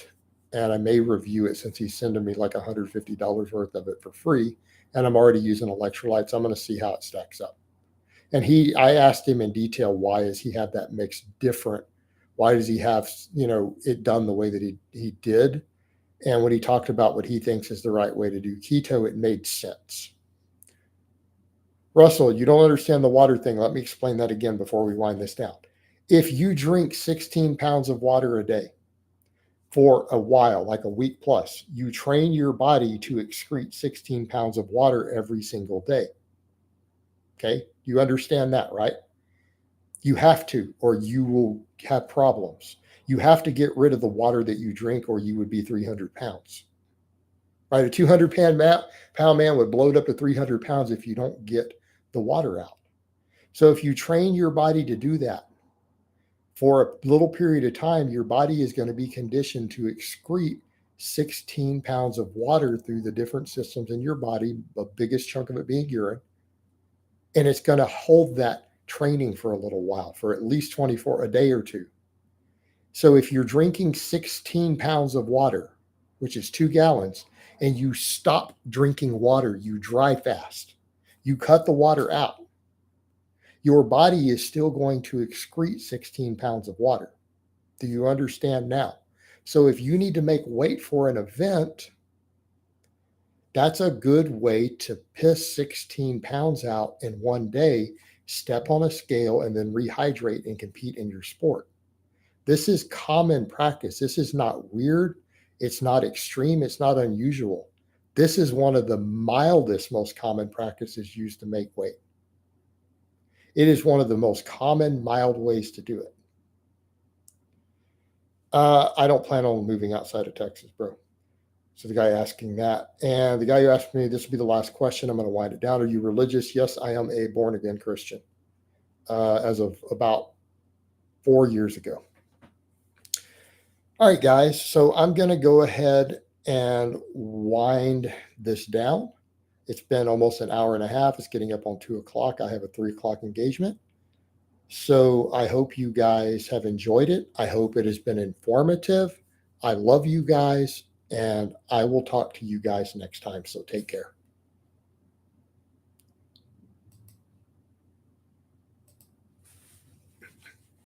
And I may review it since he's sending me like $150 worth of it for free. And I'm already using electrolytes. I'm going to see how it stacks up. And I asked him in detail, why does he have that mix different? Why does he have, it done the way that he did? And when he talked about what he thinks is the right way to do keto, it made sense. Russell, you don't understand the water thing. Let me explain that again before we wind this down. If you drink 16 pounds of water a day for a while, like a week plus, you train your body to excrete 16 pounds of water every single day. Okay, you understand that, right? You have to, or you will have problems. You have to get rid of the water that you drink, or you would be 300 pounds. Right? A 200-pound man would bloat up to 300 pounds if you don't get the water out. So if you train your body to do that for a little period of time, your body is going to be conditioned to excrete 16 pounds of water through the different systems in your body, the biggest chunk of it being urine. And it's going to hold that training for a little while, for at least 24, a day or two. So if you're drinking 16 pounds of water, which is 2 gallons, and you stop drinking water, you dry fast, you cut the water out, your body is still going to excrete 16 pounds of water. Do you understand now? So if you need to make weight for an event, that's a good way to piss 16 pounds out in one day, step on a scale, and then rehydrate and compete in your sport. This is common practice. This is not weird. It's not extreme. It's not unusual. This is one of the mildest, most common practices used to make weight. It is one of the most common, mild ways to do it. I don't plan on moving outside of Texas, bro. So the guy asking that. And the guy who asked me, this will be the last question. I'm going to wind it down. Are you religious? Yes, I am a born-again Christian as of about 4 years ago. All right, guys. So I'm going to go ahead and wind this down. It's been almost an hour and a half. It's getting up on 2 o'clock. I have a 3 o'clock engagement. So I hope you guys have enjoyed it. I hope it has been informative. I love you guys, and I will talk to you guys next time. So take care.